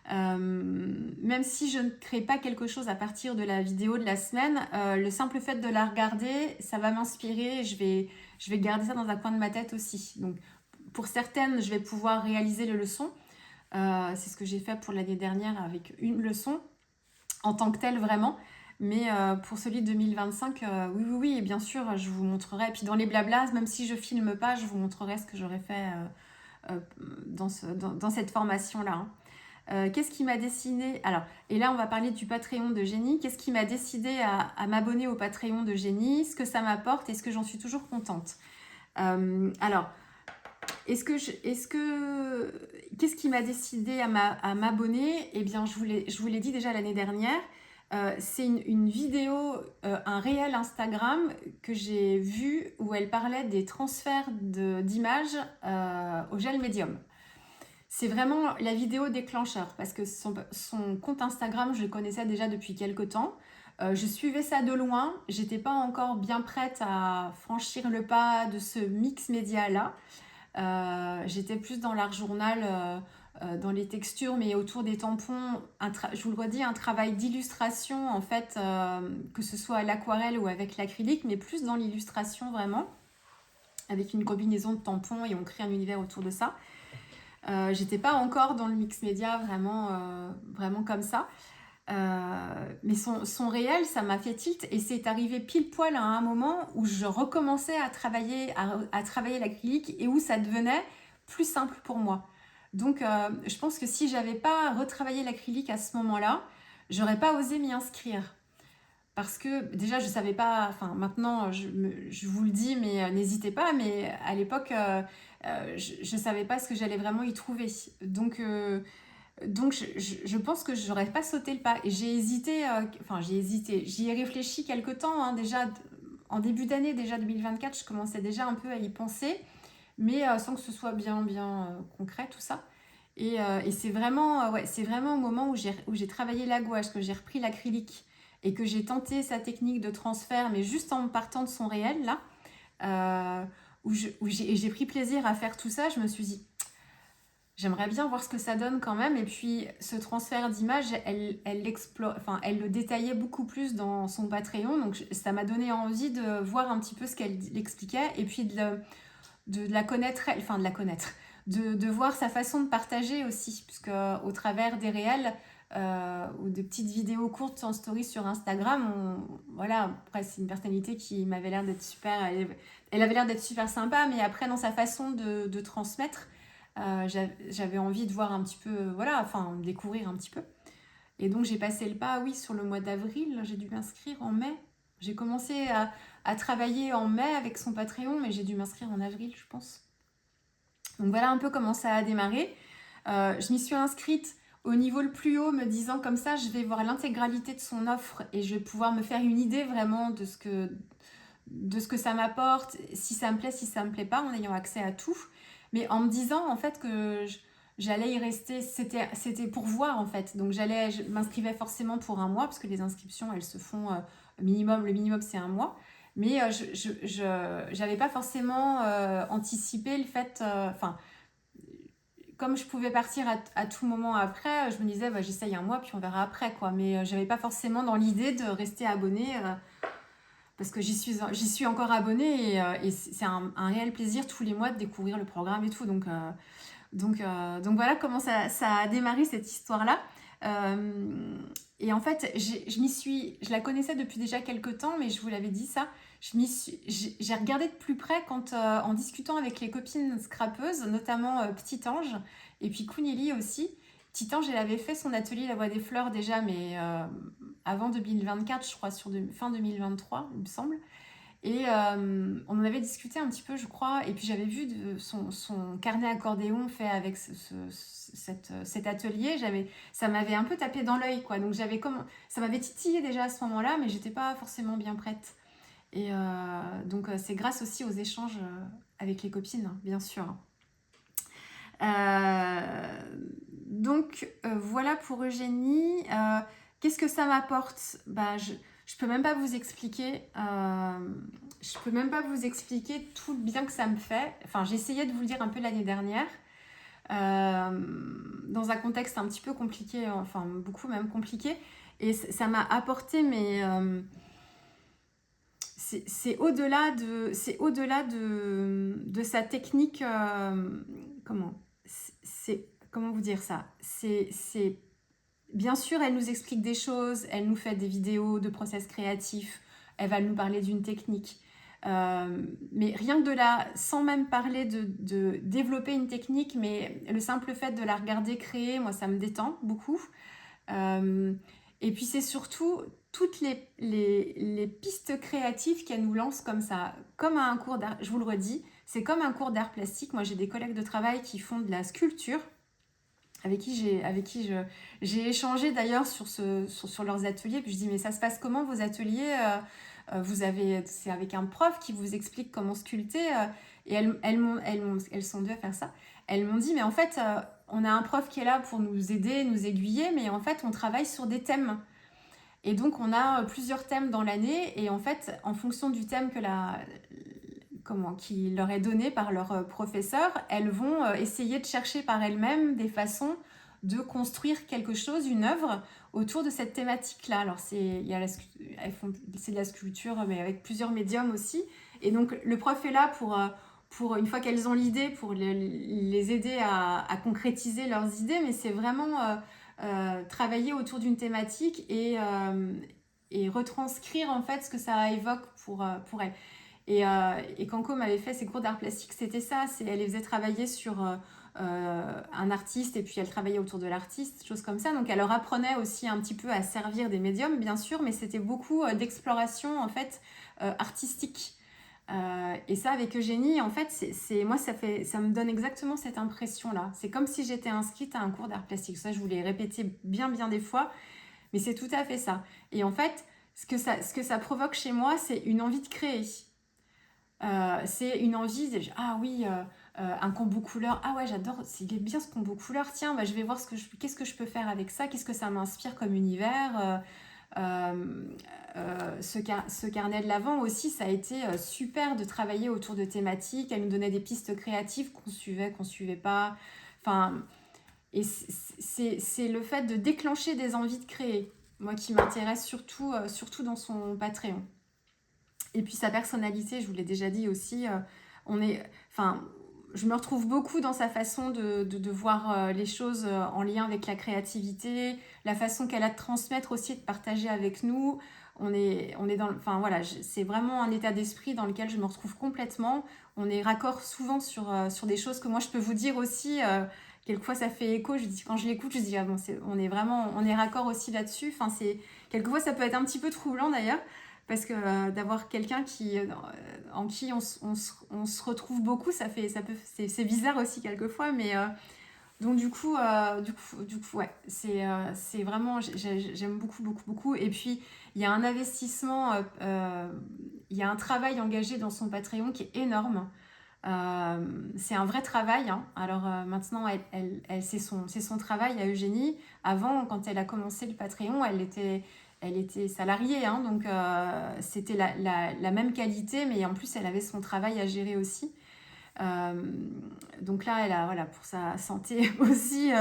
Même si je ne crée pas quelque chose à partir de la vidéo de la semaine, le simple fait de la regarder, ça va m'inspirer. Je vais garder ça dans un coin de ma tête aussi. Donc, pour certaines, je vais pouvoir réaliser les leçons. C'est ce que j'ai fait pour l'année dernière avec une leçon en tant que telle vraiment. Mais pour celui de 2025, oui, oui, oui, et bien sûr, je vous montrerai. Et puis dans les blablas, même si je filme pas, je vous montrerai ce que j'aurais fait dans cette formation-là. Hein. Qu'est-ce qui m'a décidé... Alors, et là, on va parler du Patreon de Génie. Qu'est-ce qui m'a décidé à m'abonner au Patreon de Génie, ce que ça m'apporte et ce que j'en suis toujours contente. Alors, qu'est-ce qui m'a décidé à m'abonner? Eh bien, je vous l'ai dit déjà l'année dernière. C'est une vidéo, un réel Instagram que j'ai vu où elle parlait des transferts d'images au gel médium. C'est vraiment la vidéo déclencheur parce que son compte Instagram, je le connaissais déjà depuis quelques temps. Je suivais ça de loin. J'étais pas encore bien prête à franchir le pas de ce mix média là. J'étais plus dans l'art journal, dans les textures, mais autour des tampons. Je vous le redis, un travail d'illustration en fait, que ce soit à l'aquarelle ou avec l'acrylique, mais plus dans l'illustration vraiment, avec une combinaison de tampons et on crée un univers autour de ça. J'étais pas encore dans le mix média vraiment comme ça. Mais son réel, ça m'a fait tilt et c'est arrivé pile poil à un moment où je recommençais à travailler l'acrylique et où ça devenait plus simple pour moi. Donc je pense que si j'avais pas retravaillé l'acrylique à ce moment-là, j'aurais pas osé m'y inscrire. Parce que déjà, je savais pas, enfin maintenant, je vous le dis, mais n'hésitez pas, mais à l'époque, je savais pas ce que j'allais vraiment y trouver. Donc je pense que j'aurais pas sauté le pas. Et j'ai hésité, j'y ai réfléchi quelque temps, hein, déjà, en début d'année, déjà 2024, je commençais déjà un peu à y penser, mais sans que ce soit bien concret, tout ça. Et c'est vraiment au moment où j'ai travaillé la gouache, que j'ai repris l'acrylique et que j'ai tenté sa technique de transfert, mais juste en partant de son réel, là, où j'ai pris plaisir à faire tout ça, je me suis dit, j'aimerais bien voir ce que ça donne quand même. Et puis, ce transfert d'image, elle le détaillait beaucoup plus dans son Patreon. Donc, ça m'a donné envie de voir un petit peu ce qu'elle expliquait et puis de la connaître, enfin de la connaître, de voir sa façon de partager aussi, puisque au travers des réels ou de petites vidéos courtes en story sur Instagram, voilà, après c'est une personnalité qui m'avait l'air d'être super, elle avait l'air d'être super sympa, mais après dans sa façon de transmettre, j'avais envie de voir un petit peu, voilà, enfin découvrir un petit peu. Et donc j'ai passé le pas, oui, sur le mois d'avril, j'ai dû m'inscrire en mai. J'ai commencé à travailler en mai avec son Patreon, mais j'ai dû m'inscrire en avril, je pense. Donc voilà un peu comment ça a démarré. Je m'y suis inscrite au niveau le plus haut, me disant comme ça, je vais voir l'intégralité de son offre et je vais pouvoir me faire une idée vraiment de ce que ça m'apporte, si ça me plaît, si ça me plaît pas, en ayant accès à tout. Mais en me disant en fait que j'allais y rester, c'était pour voir en fait. Donc je m'inscrivais forcément pour un mois, parce que les inscriptions elles se font le minimum c'est un mois. Mais je n'avais pas forcément anticipé le fait, comme je pouvais partir à tout moment après, je me disais bah, j'essaye un mois puis on verra après quoi. Mais j'avais pas forcément dans l'idée de rester abonnée parce que j'y suis encore abonnée et c'est un réel plaisir tous les mois de découvrir le programme et tout. Donc voilà comment ça a démarré cette histoire-là. Et en fait, je la connaissais depuis déjà quelques temps, mais je vous l'avais dit ça. J'ai regardé de plus près quand, en discutant avec les copines scrapeuses, notamment Petit Ange et puis Kounili aussi. Petit Ange, elle avait fait son atelier La Voix des Fleurs déjà, mais avant 2024, je crois, fin 2023, il me semble. Et on en avait discuté un petit peu, je crois, et puis j'avais vu son carnet accordéon fait avec cet atelier. Ça m'avait un peu tapé dans l'œil, quoi. Donc ça m'avait titillé déjà à ce moment-là, mais j'étais pas forcément bien prête. Et donc c'est grâce aussi aux échanges avec les copines, hein, bien sûr. Donc voilà pour Eugénie. Qu'est-ce que ça m'apporte? Je peux même pas vous expliquer. Je peux même pas vous expliquer tout le bien que ça me fait. Enfin, j'ai essayé de vous le dire un peu l'année dernière, dans un contexte un petit peu compliqué, enfin beaucoup même compliqué. Et ça m'a apporté, mais c'est au-delà de sa technique. Comment vous dire ça? Bien sûr, elle nous explique des choses, elle nous fait des vidéos de process créatifs, elle va nous parler d'une technique. Mais rien que de sans même parler de développer une technique, mais le simple fait de la regarder créer, moi, ça me détend beaucoup. Et puis c'est surtout toutes les pistes créatives qu'elle nous lance comme ça, comme à un cours d'art, je vous le redis, c'est comme un cours d'art plastique. Moi, j'ai des collègues de travail qui font de la sculpture, avec qui j'ai échangé d'ailleurs sur leurs ateliers. Puis je dis, mais ça se passe comment vos ateliers? C'est avec un prof qui vous explique comment sculpter. Et elles sont deux à faire ça. Elles m'ont dit, mais en fait, on a un prof qui est là pour nous aider, nous aiguiller, mais en fait, on travaille sur des thèmes. Et donc, on a plusieurs thèmes dans l'année. Et en fait, en fonction du thème qui leur est donné par leur professeur, elles vont essayer de chercher par elles-mêmes des façons de construire quelque chose, une œuvre, autour de cette thématique-là. Alors, c'est de la sculpture, mais avec plusieurs médiums aussi. Et donc, le prof est là pour une fois qu'elles ont l'idée, pour les aider à concrétiser leurs idées, mais c'est vraiment travailler autour d'une thématique et retranscrire en fait ce que ça évoque pour elles. Et Kanko m'avait fait ses cours d'art plastique, c'était ça, elle les faisait travailler sur un artiste et puis elle travaillait autour de l'artiste, choses comme ça. Donc elle leur apprenait aussi un petit peu à servir des médiums, bien sûr, mais c'était beaucoup d'exploration en fait artistique. Et ça, avec Eugénie, en fait, moi, ça me donne exactement cette impression-là. C'est comme si j'étais inscrite à un cours d'art plastique. Ça, je vous l'ai répété bien des fois, mais c'est tout à fait ça. Et en fait, ce que ça provoque chez moi, c'est une envie de créer. C'est une envie de, ah oui, un combo couleur, ah ouais, j'adore, il est bien ce combo couleur, tiens, je vais voir qu'est-ce que je peux faire avec ça, qu'est-ce que ça m'inspire comme univers. Ce carnet de l'Avent aussi, ça a été super de travailler autour de thématiques. Elle nous donnait des pistes créatives qu'on suivait pas. Enfin, et c'est le fait de déclencher des envies de créer, moi qui m'intéresse surtout dans son Patreon. Et puis sa personnalité, je vous l'ai déjà dit aussi, je me retrouve beaucoup dans sa façon de voir les choses en lien avec la créativité, la façon qu'elle a de transmettre aussi et de partager avec nous. C'est vraiment un état d'esprit dans lequel je me retrouve complètement. On est raccord souvent sur des choses que moi je peux vous dire aussi. Quelquefois ça fait écho, quand je l'écoute, je dis ah bon, on est raccord aussi là-dessus. Quelquefois ça peut être un petit peu troublant d'ailleurs. Parce que d'avoir quelqu'un en qui on se retrouve beaucoup, c'est bizarre aussi quelquefois, mais donc du coup, ouais, c'est vraiment, j'aime beaucoup. Et puis il y a un investissement, il y a un travail engagé dans son Patreon qui est énorme. C'est un vrai travail, hein. Alors maintenant, c'est son travail à Eugénie. Avant, quand elle a commencé le Patreon, elle était salariée, hein, donc c'était la même qualité, mais en plus, elle avait son travail à gérer aussi. Donc là, elle a, voilà, pour sa santé aussi.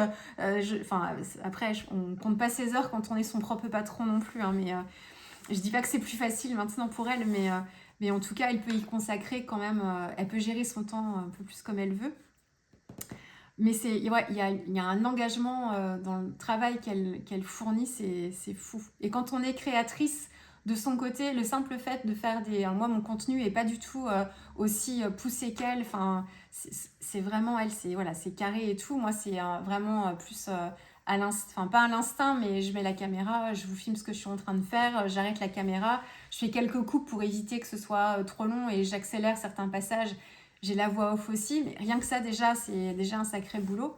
Après, on compte pas ses heures quand on est son propre patron non plus, hein, mais je dis pas que c'est plus facile maintenant pour elle, mais en tout cas, elle peut y consacrer quand même. Elle peut gérer son temps un peu plus comme elle veut. Mais il y a un engagement dans le travail qu'elle fournit, c'est fou. Et quand on est créatrice, de son côté, le simple fait de faire moi, mon contenu est pas du tout aussi poussé qu'elle. Enfin, c'est vraiment elle, c'est carré et tout. Moi, c'est vraiment plus enfin pas à l'instinct, mais je mets la caméra, je vous filme ce que je suis en train de faire, j'arrête la caméra, je fais quelques coupes pour éviter que ce soit trop long et j'accélère certains passages. J'ai la voix off aussi, mais rien que ça déjà, c'est déjà un sacré boulot.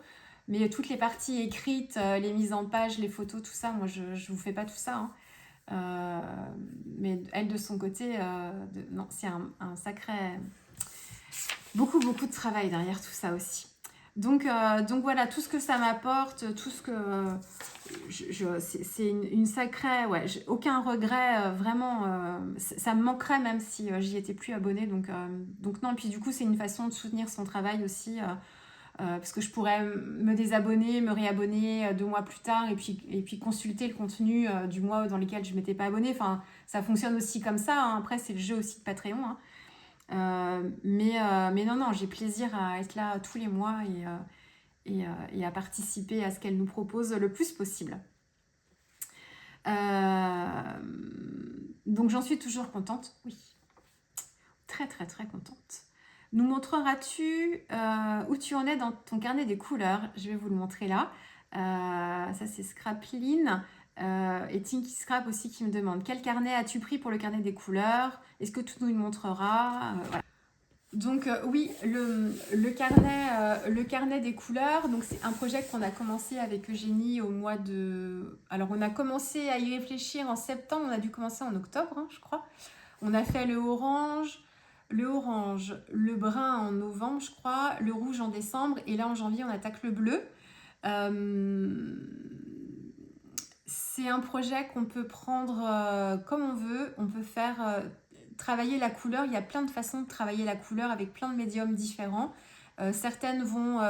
Mais toutes les parties écrites, les mises en page, les photos, tout ça, moi je vous fais pas tout ça, hein. Mais elle de son côté, non, c'est un sacré... Beaucoup de travail derrière tout ça aussi. Donc voilà, tout ce que ça m'apporte, tout ce que... c'est une sacrée... Ouais, j'ai aucun regret, vraiment. Ça me manquerait même si j'y étais plus abonnée. Donc non, et puis du coup, c'est une façon de soutenir son travail aussi. Parce que je pourrais me désabonner, me réabonner 2 mois plus tard et puis consulter le contenu du mois dans lequel je ne m'étais pas abonnée. Enfin, ça fonctionne aussi comme ça, hein. Après, c'est le jeu aussi de Patreon, hein. Mais non, j'ai plaisir à être là tous les mois et à participer à ce qu'elle nous propose le plus possible. Donc j'en suis toujours contente, oui. Très contente. Nous montreras-tu où tu en es dans ton carnet des couleurs? Je vais vous le montrer là. Ça c'est Scrapline et Tinky Scrap aussi qui me demande quel carnet as-tu pris pour le carnet des couleurs? Est-ce que tu nous le montreras? Voilà. Donc oui, le carnet des couleurs, donc c'est un projet qu'on a commencé avec Eugénie au mois de... Alors on a commencé à y réfléchir en septembre, on a dû commencer en octobre, hein, je crois. On a fait le orange, le brun en novembre, je crois, le rouge en décembre, et là en janvier on attaque le bleu. C'est un projet qu'on peut prendre comme on veut, on peut faire... travailler la couleur, il y a plein de façons de travailler la couleur avec plein de médiums différents. Certaines vont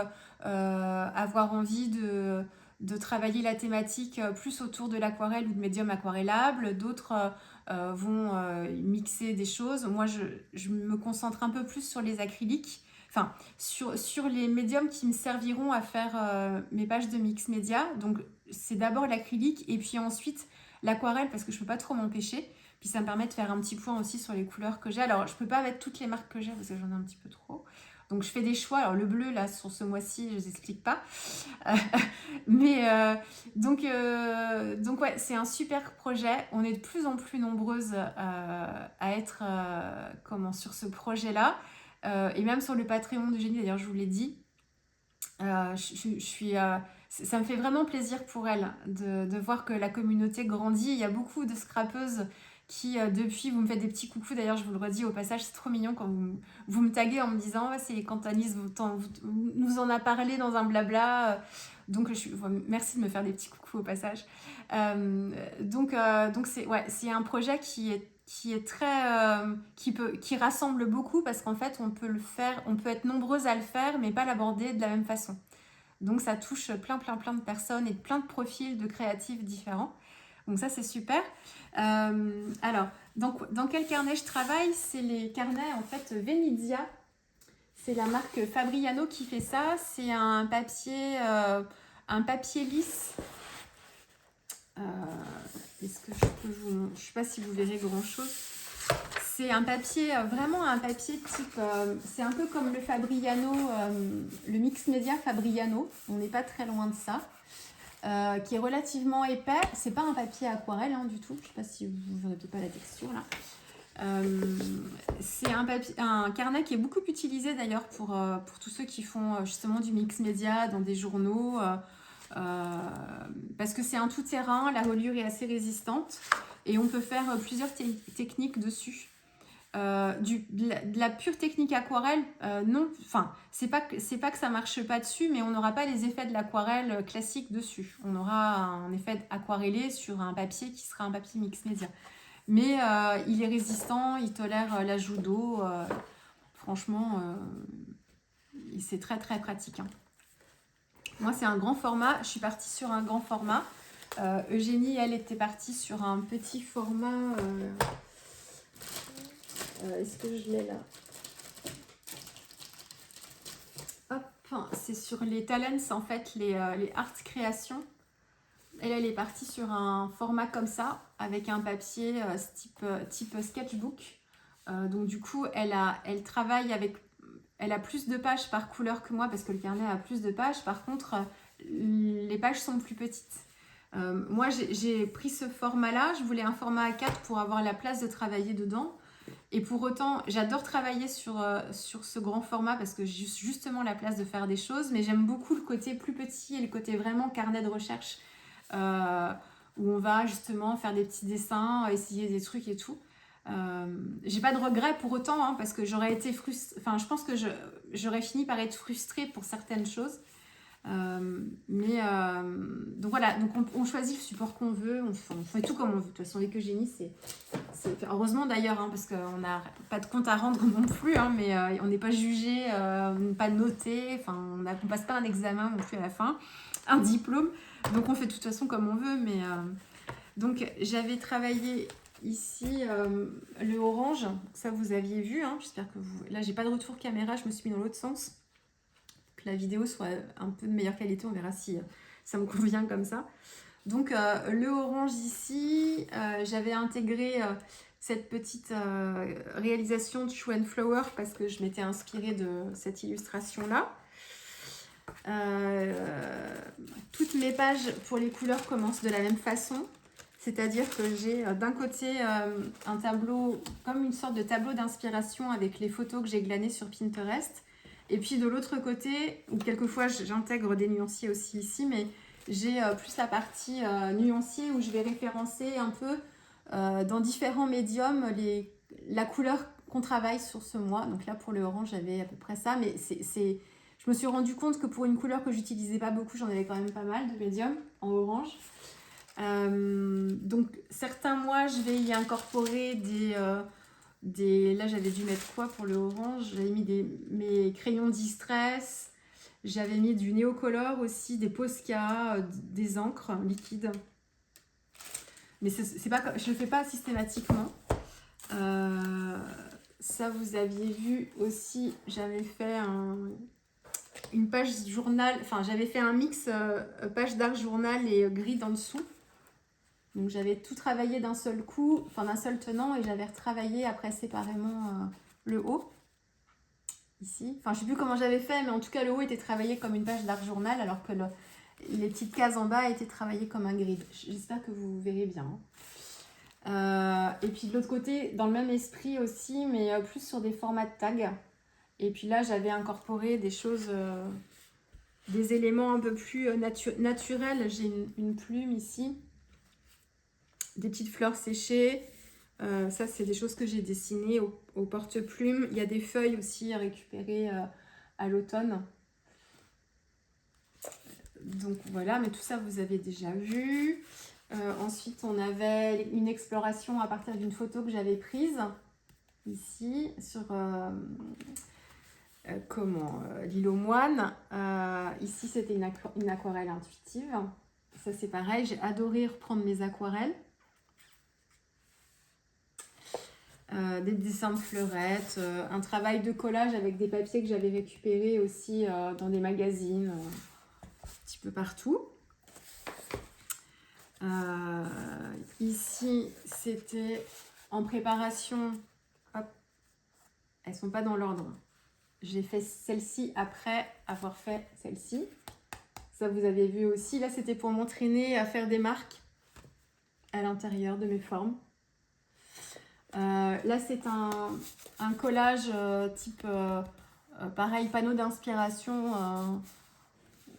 avoir envie de travailler la thématique plus autour de l'aquarelle ou de médium aquarellable. D'autres vont mixer des choses. Moi, je me concentre un peu plus sur les acryliques. Enfin, sur les médiums qui me serviront à faire mes pages de mix média. Donc, c'est d'abord l'acrylique et puis ensuite l'aquarelle parce que je ne peux pas trop m'empêcher. Puis ça me permet de faire un petit point aussi sur les couleurs que j'ai. Alors, je ne peux pas mettre toutes les marques que j'ai parce que j'en ai un petit peu trop. Donc, je fais des choix. Alors, le bleu, là, sur ce mois-ci, je ne vous explique pas. Donc, ouais, c'est un super projet. On est de plus en plus nombreuses à être sur ce projet-là. Et même sur le Patreon d'Eugénie, d'ailleurs, je vous l'ai dit. Ça me fait vraiment plaisir pour elle de voir que la communauté grandit. Il y a beaucoup de scrapeuses qui, depuis, vous me faites des petits coucous. D'ailleurs, je vous le redis au passage, c'est trop mignon quand vous me taguez en me disant c'est quand Anis nous en a parlé dans un blabla. Donc, merci de me faire des petits coucous au passage. Donc c'est un projet qui est très qui rassemble beaucoup parce qu'en fait on peut être nombreuses à le faire mais pas l'aborder de la même façon. Donc ça touche plein de personnes et plein de profils de créatifs différents. Donc ça c'est super. Alors dans quel carnet je travaille? C'est les carnets en fait Venezia. C'est la marque Fabriano qui fait ça. C'est un papier lisse. Est-ce que je peux vous... Je sais pas si vous verrez grand chose. C'est un papier, vraiment un papier type... c'est un peu comme le Fabriano, le Mix Media Fabriano. On n'est pas très loin de ça. Qui est relativement épais. C'est pas un papier aquarelle hein, du tout. Je sais pas si vous verrez peut-être pas la texture là. C'est un carnet qui est beaucoup utilisé d'ailleurs pour tous ceux qui font justement du mix média dans des journaux parce que c'est un tout-terrain, la reliure est assez résistante et on peut faire plusieurs techniques dessus. De la pure technique aquarelle, non, enfin, c'est pas que ça marche pas dessus, mais on n'aura pas les effets de l'aquarelle classique dessus. On aura un effet aquarellé sur un papier qui sera un papier mix média. Mais il est résistant, il tolère l'ajout d'eau. Franchement, c'est très pratique. Hein. Moi, c'est un grand format. Je suis partie sur un grand format. Eugénie, elle, était partie sur un petit format. Est-ce que je l'ai là? Hop, c'est sur les talents, en fait, les art créations. Elle est partie sur un format comme ça, avec un papier type sketchbook. Donc du coup, elle travaille avec... Elle a plus de pages par couleur que moi, parce que le carnet a plus de pages. Par contre, les pages sont plus petites. Moi, j'ai pris ce format-là. Je voulais un format A4 pour avoir la place de travailler dedans. Et pour autant, j'adore travailler sur ce grand format parce que j'ai justement la place de faire des choses. Mais j'aime beaucoup le côté plus petit et le côté vraiment carnet de recherche où on va justement faire des petits dessins, essayer des trucs et tout. J'ai pas de regrets pour autant hein, parce que j'aurais été frustrée. Enfin, je pense que j'aurais fini par être frustrée pour certaines choses. Donc voilà, donc on choisit le support qu'on veut, on fait tout comme on veut. De toute façon, avec Eugénie, c'est heureusement d'ailleurs, hein, parce qu'on n'a pas de compte à rendre non plus, hein, mais on n'est pas jugé, pas noté, enfin, on passe pas un examen non plus à la fin, un diplôme. Donc on fait de toute façon comme on veut, mais donc j'avais travaillé ici le orange, ça vous aviez vu, hein, j'espère que vous. Là, j'ai pas de retour caméra, je me suis mis dans l'autre sens. Que la vidéo soit un peu de meilleure qualité, on verra si ça me convient comme ça. Donc le orange ici, j'avais intégré cette petite réalisation de Shoe and Flower parce que je m'étais inspirée de cette illustration-là. Toutes mes pages pour les couleurs commencent de la même façon. C'est-à-dire que j'ai d'un côté un tableau, comme une sorte de tableau d'inspiration avec les photos que j'ai glanées sur Pinterest. Et puis de l'autre côté, ou quelquefois j'intègre des nuanciers aussi ici, mais j'ai plus la partie nuancier où je vais référencer un peu dans différents médiums la couleur qu'on travaille sur ce mois. Donc là pour le orange j'avais à peu près ça, mais je me suis rendu compte que pour une couleur que j'utilisais pas beaucoup, j'en avais quand même pas mal de médiums en orange. Donc certains mois je vais y incorporer là j'avais dû mettre quoi pour le orange, j'avais mis mes crayons distress, j'avais mis du néocolor aussi, des Posca, des encres liquides, mais c'est pas, je le fais pas systématiquement. Ça vous aviez vu aussi, j'avais fait une page journal, enfin j'avais fait un mix page d'art journal et grid en dessous. Donc j'avais tout travaillé d'un seul coup, enfin d'un seul tenant, et j'avais retravaillé après séparément le haut, ici. Enfin je sais plus comment j'avais fait, mais en tout cas le haut était travaillé comme une page d'art journal, alors que les petites cases en bas étaient travaillées comme un grid. J'espère que vous verrez bien. Et puis de l'autre côté, dans le même esprit aussi, mais plus sur des formats de tag. Et puis là j'avais incorporé des choses, des éléments un peu plus naturels. J'ai une plume ici. Des petites fleurs séchées, ça c'est des choses que j'ai dessinées au porte-plume. Il y a des feuilles aussi à récupérer à l'automne. Donc voilà, mais tout ça vous avez déjà vu. Ensuite on avait une exploration à partir d'une photo que j'avais prise ici sur l'île aux moines. Ici c'était une aquarelle intuitive. Ça c'est pareil, j'ai adoré reprendre mes aquarelles. Des dessins de fleurettes, un travail de collage avec des papiers que j'avais récupérés aussi dans des magazines, un petit peu partout. Ici, c'était en préparation. Hop, elles sont pas dans l'ordre. J'ai fait celle-ci après avoir fait celle-ci. Ça, vous avez vu aussi. Là, c'était pour m'entraîner à faire des marques à l'intérieur de mes formes. Là c'est un collage type pareil panneau d'inspiration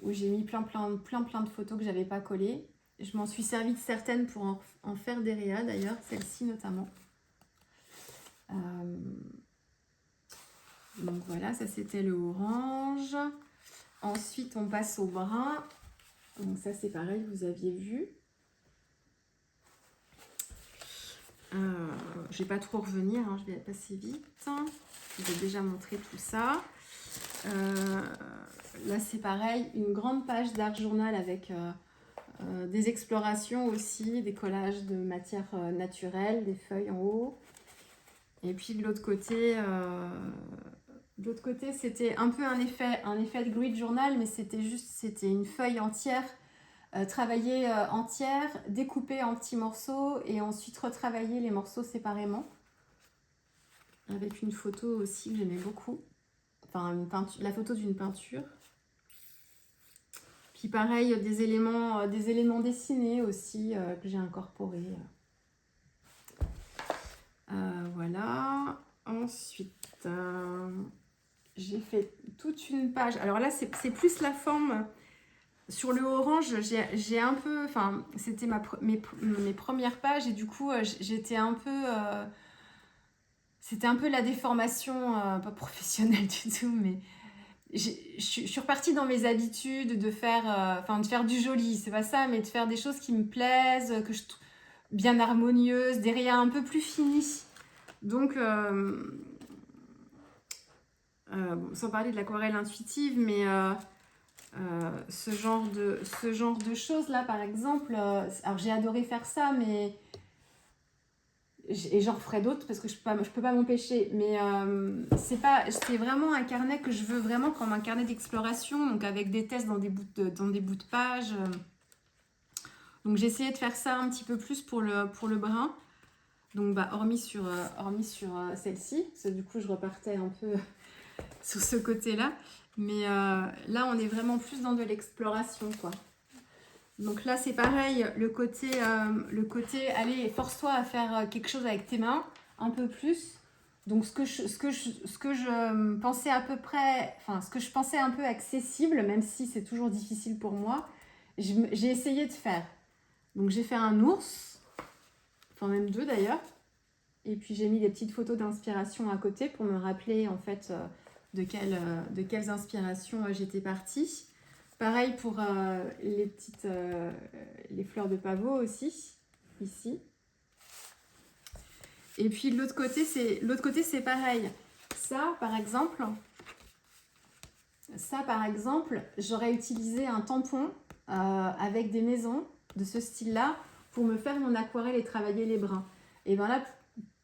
où j'ai mis plein de photos que j'avais pas collées. Je m'en suis servi de certaines pour en faire des réas d'ailleurs, celle-ci notamment. Donc voilà, ça c'était le orange. Ensuite on passe au brun. Donc ça c'est pareil, vous aviez vu. Je vais pas trop revenir, hein, je vais passer vite. Je vous ai déjà montré tout ça. Là c'est pareil, une grande page d'art journal avec des explorations aussi, des collages de matières naturelles, des feuilles en haut. Et puis de l'autre côté, c'était un peu un effet de grid journal, mais c'était une feuille entière. Travailler entière, découper en petits morceaux et ensuite retravailler les morceaux séparément. Avec une photo aussi que j'aimais beaucoup. Enfin, la photo d'une peinture. Puis pareil, des éléments dessinés aussi que j'ai incorporés. Voilà. Ensuite, j'ai fait toute une page. Alors là, c'est plus la forme. Sur le orange, j'ai un peu... Enfin, c'était mes premières pages et du coup, j'étais un peu... c'était un peu la déformation, pas professionnelle du tout, mais je suis repartie dans mes habitudes de faire, de faire du joli, c'est pas ça, mais de faire des choses qui me plaisent, que je trouve bien harmonieuses, des rayas un peu plus finis. Donc, bon, sans parler de l'aquarelle intuitive, mais ce genre de choses là, par exemple, alors j'ai adoré faire ça, mais et j'en referai d'autres parce que je peux pas m'empêcher, mais c'est vraiment un carnet que je veux vraiment comme un carnet d'exploration, donc avec des tests dans des bouts de page. Donc j'ai essayé de faire ça un petit peu plus pour le brun, donc hormis sur celle-ci, parce que du coup je repartais un peu sur ce côté-là, mais là on est vraiment plus dans de l'exploration, quoi. Donc là, c'est pareil, le côté, allez, force-toi à faire quelque chose avec tes mains, un peu plus. Donc ce que je pensais à peu près, enfin, ce que je pensais un peu accessible, même si c'est toujours difficile pour moi, j'ai essayé de faire. Donc j'ai fait un ours, enfin même deux d'ailleurs, et puis j'ai mis des petites photos d'inspiration à côté pour me rappeler en fait de quelles inspirations j'étais partie. Pareil pour les fleurs de pavot aussi, ici. Et puis de l'autre côté, c'est pareil. Ça, par exemple, j'aurais utilisé un tampon avec des maisons de ce style-là pour me faire mon aquarelle et travailler les brins. Et bien là,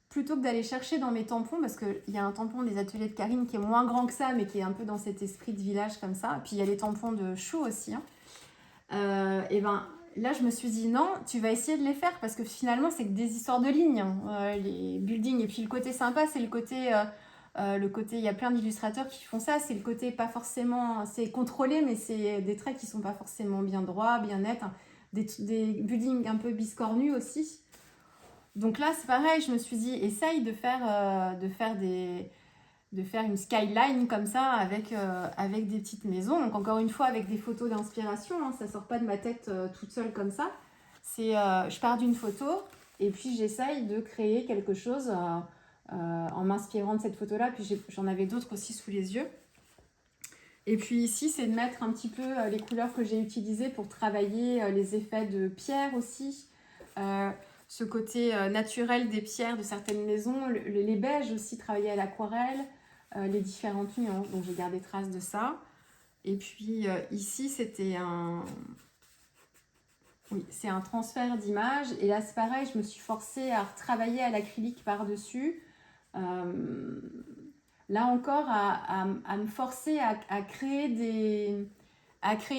plutôt que d'aller chercher dans mes tampons, parce qu'il y a un tampon des ateliers de Karine qui est moins grand que ça, mais qui est un peu dans cet esprit de village comme ça. Puis il y a les tampons de Chou aussi. Et ben là, je me suis dit non, tu vas essayer de les faire parce que finalement, c'est que des histoires de lignes, hein, les buildings. Et puis le côté sympa, c'est le côté, il y a plein d'illustrateurs qui font ça. C'est le côté pas forcément, c'est contrôlé, mais c'est des traits qui sont pas forcément bien droits, bien nets. Hein. Des buildings un peu biscornus aussi. Donc là, c'est pareil, je me suis dit, essaye de faire une skyline comme ça avec des petites maisons. Donc encore une fois, avec des photos d'inspiration, hein, ça sort pas de ma tête toute seule comme ça. Je pars d'une photo et puis j'essaye de créer quelque chose en m'inspirant de cette photo-là. Puis j'en avais d'autres aussi sous les yeux. Et puis ici, c'est de mettre un petit peu les couleurs que j'ai utilisées pour travailler les effets de pierre aussi. Ce côté naturel des pierres de certaines maisons, les beiges aussi travaillés à l'aquarelle, les différentes nuances, donc j'ai gardé trace de ça. Et puis ici, c'est un transfert d'image, et là c'est pareil, je me suis forcée à retravailler à l'acrylique par-dessus. Là encore, à me forcer à créer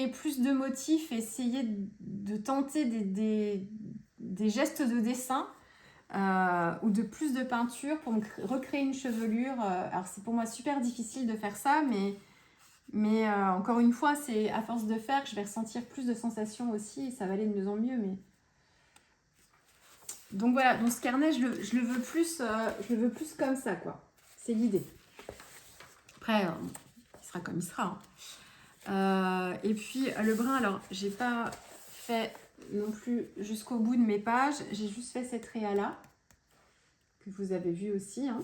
plus de motifs, essayer de tenter des gestes de dessin ou de plus de peinture pour me recréer une chevelure. Alors c'est pour moi super difficile de faire ça, mais encore une fois, c'est à force de faire que je vais ressentir plus de sensations aussi et ça va aller de mieux en mieux. Donc voilà, donc ce carnet, je le veux plus comme ça, quoi. C'est l'idée. Après, il sera comme il sera. Hein. Et puis le brun, alors j'ai pas fait non plus jusqu'au bout de mes pages, j'ai juste fait cette réa là que vous avez vu aussi, hein.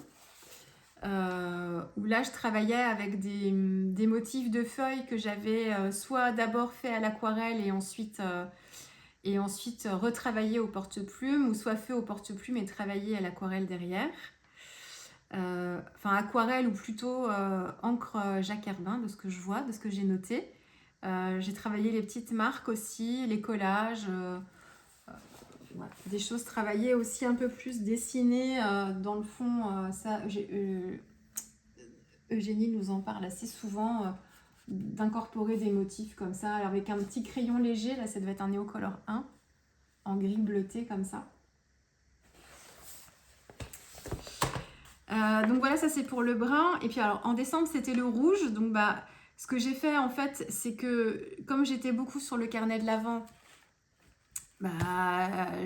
Où là je travaillais avec des motifs de feuilles que j'avais soit d'abord fait à l'aquarelle et ensuite retravaillé au porte-plume, ou soit fait au porte-plume et travaillé à l'aquarelle derrière. Aquarelle ou plutôt encre Jacques Herbin, de ce que je vois, de ce que j'ai noté. J'ai travaillé les petites marques aussi, les collages, voilà. Des choses travaillées aussi un peu plus dessinées dans le fond. Eugénie nous en parle assez souvent, d'incorporer des motifs comme ça. Alors avec un petit crayon léger, là ça devait être un Néocolor 1, en gris bleuté comme ça. Donc voilà, ça c'est pour le brun. Et puis alors en décembre c'était le rouge, donc Ce que j'ai fait en fait, c'est que comme j'étais beaucoup sur le carnet de l'Avent,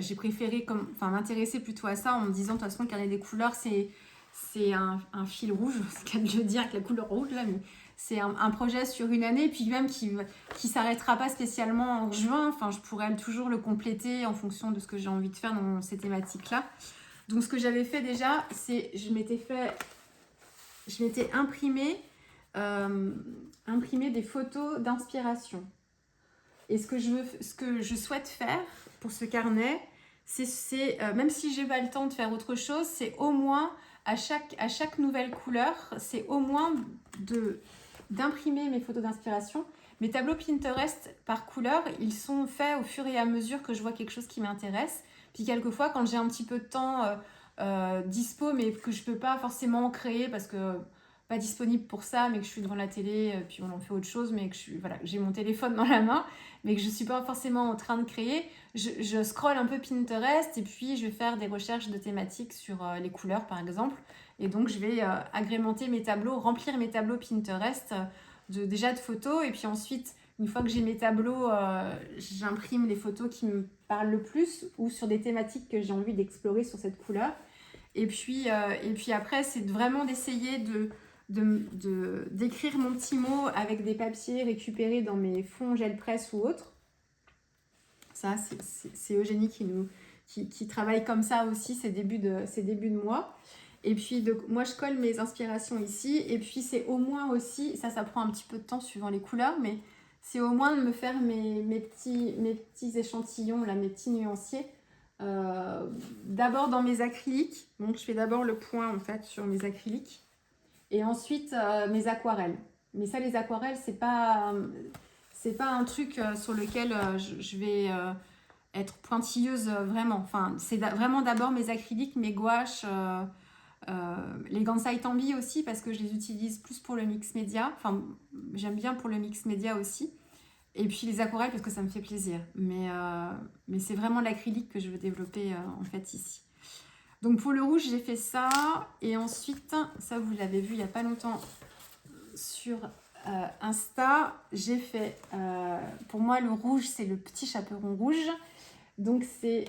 j'ai préféré m'intéresser plutôt à ça en me disant de toute façon le carnet des couleurs c'est un fil rouge, c'est qu'à le dire avec la couleur rouge là, mais c'est un projet sur une année, puis même qui s'arrêtera pas spécialement en juin. Enfin, je pourrais toujours le compléter en fonction de ce que j'ai envie de faire dans ces thématiques là. Donc ce que j'avais fait déjà, c'est je m'étais imprimé des photos d'inspiration. Et ce que je souhaite faire pour ce carnet, c'est même si j'ai pas le temps de faire autre chose, c'est au moins à chaque nouvelle couleur, c'est au moins d'imprimer mes photos d'inspiration. Mes tableaux Pinterest par couleur, ils sont faits au fur et à mesure que je vois quelque chose qui m'intéresse. Puis quelquefois, quand j'ai un petit peu de temps dispo, mais que je peux pas forcément créer parce que pas disponible pour ça, mais que je suis devant la télé, puis on en fait autre chose, mais que j'ai mon téléphone dans la main, mais que je suis pas forcément en train de créer, je scrolle un peu Pinterest et puis je vais faire des recherches de thématiques sur les couleurs par exemple. Et donc je vais agrémenter mes tableaux, remplir mes tableaux Pinterest déjà de photos. Et puis ensuite, une fois que j'ai mes tableaux, j'imprime les photos qui me parlent le plus ou sur des thématiques que j'ai envie d'explorer sur cette couleur. Et puis après, c'est vraiment d'essayer d'écrire mon petit mot avec des papiers récupérés dans mes fonds gel presse ou autres. Ça, c'est Eugénie qui travaille comme ça aussi ces débuts de mois. Et puis, moi, je colle mes inspirations ici. Et puis, c'est au moins aussi, ça prend un petit peu de temps suivant les couleurs, mais c'est au moins de me faire mes petits échantillons, là, mes petits nuanciers. D'abord dans mes acryliques. Donc, je fais d'abord le point, en fait, sur mes acryliques. Et ensuite, mes aquarelles. Mais ça, les aquarelles, c'est pas un truc sur lequel je vais être pointilleuse vraiment. Enfin, c'est vraiment d'abord mes acryliques, mes gouaches, les Gansai Tambi aussi, parce que je les utilise plus pour le mix média. Enfin, j'aime bien pour le mix média aussi. Et puis les aquarelles parce que ça me fait plaisir. Mais c'est vraiment l'acrylique que je veux développer en fait ici. Donc pour le rouge, j'ai fait ça. Et ensuite, ça vous l'avez vu il n'y a pas longtemps sur Insta, j'ai fait, pour moi le rouge c'est le petit chaperon rouge. Donc c'est,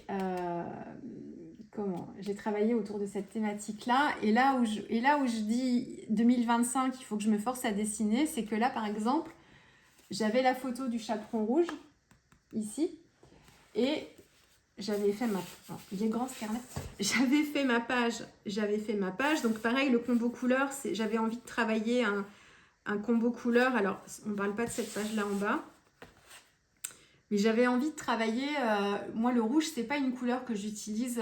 j'ai travaillé autour de cette thématique là. Et là où je dis 2025, il faut que je me force à dessiner, c'est que là par exemple, j'avais la photo du chaperon rouge ici. Et j'avais fait il est grand ce carnet. J'avais fait ma page. Donc pareil, le combo couleur, j'avais envie de travailler un combo couleur. Alors, on ne parle pas de cette page-là en bas. Mais j'avais envie de travailler... moi, le rouge, c'est pas une couleur que j'utilise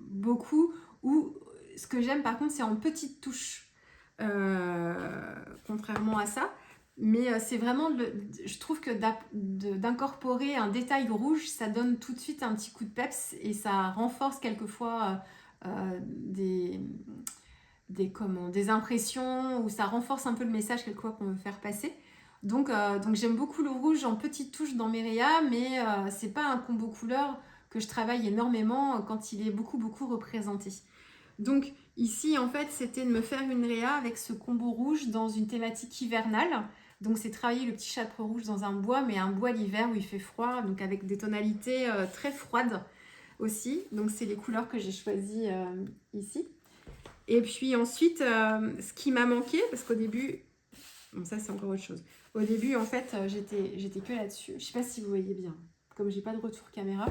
beaucoup. Ou ce que j'aime, par contre, c'est en petites touches. Contrairement à ça. Mais c'est vraiment, je trouve que d'incorporer un détail rouge, ça donne tout de suite un petit coup de peps et ça renforce quelquefois des impressions ou ça renforce un peu le message quelquefois qu'on veut faire passer. Donc j'aime beaucoup le rouge en petites touches dans mes réas, mais c'est pas un combo couleur que je travaille énormément quand il est beaucoup représenté. Donc ici en fait c'était de me faire une réa avec ce combo rouge dans une thématique hivernale. Donc c'est travailler le petit chaperon rouge dans un bois, mais un bois l'hiver où il fait froid, donc avec des tonalités très froides aussi. Donc c'est les couleurs que j'ai choisies ici. Et puis ensuite, ce qui m'a manqué, parce qu'au début, bon ça c'est encore autre chose. Au début en fait j'étais que là-dessus. Je sais pas si vous voyez bien, comme j'ai pas de retour caméra.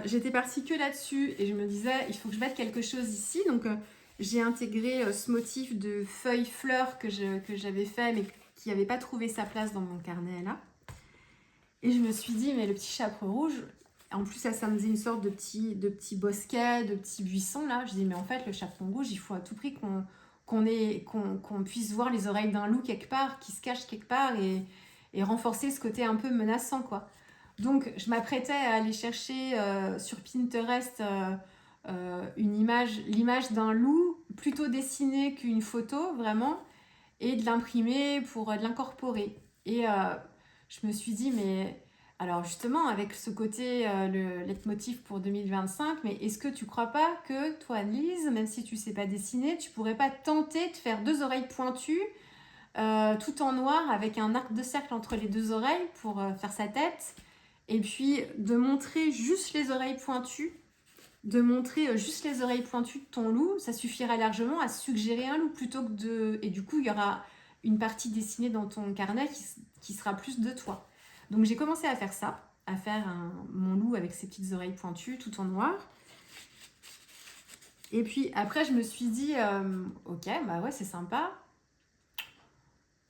J'étais partie que là-dessus et je me disais il faut que je mette quelque chose ici. Donc j'ai intégré ce motif de feuilles fleurs que j'avais fait mais qui n'avait pas trouvé sa place dans mon carnet là. Et je me suis dit mais le petit chaperon rouge, en plus ça me faisait une sorte de petit bosquet, de petits buissons là. Je dis mais en fait le chaperon rouge il faut à tout prix qu'on puisse voir les oreilles d'un loup quelque part, qui se cache quelque part et renforcer ce côté un peu menaçant quoi. Donc, je m'apprêtais à aller chercher sur Pinterest l'image d'un loup, plutôt dessinée qu'une photo, vraiment, et de l'imprimer pour de l'incorporer. Et je me suis dit, mais alors justement, avec ce côté, le leitmotiv pour 2025, mais est-ce que tu crois pas que toi, Lise, même si tu sais pas dessiner, tu pourrais pas tenter de faire 2 oreilles pointues tout en noir avec un arc de cercle entre les deux oreilles pour faire sa tête. Et puis de montrer juste les oreilles pointues. De montrer juste les oreilles pointues de ton loup, ça suffirait largement à suggérer un loup plutôt que de... Et du coup, il y aura une partie dessinée dans ton carnet qui sera plus de toi. Donc j'ai commencé à faire ça, à faire mon loup avec ses petites oreilles pointues tout en noir. Et puis après, je me suis dit, ok, bah ouais, c'est sympa.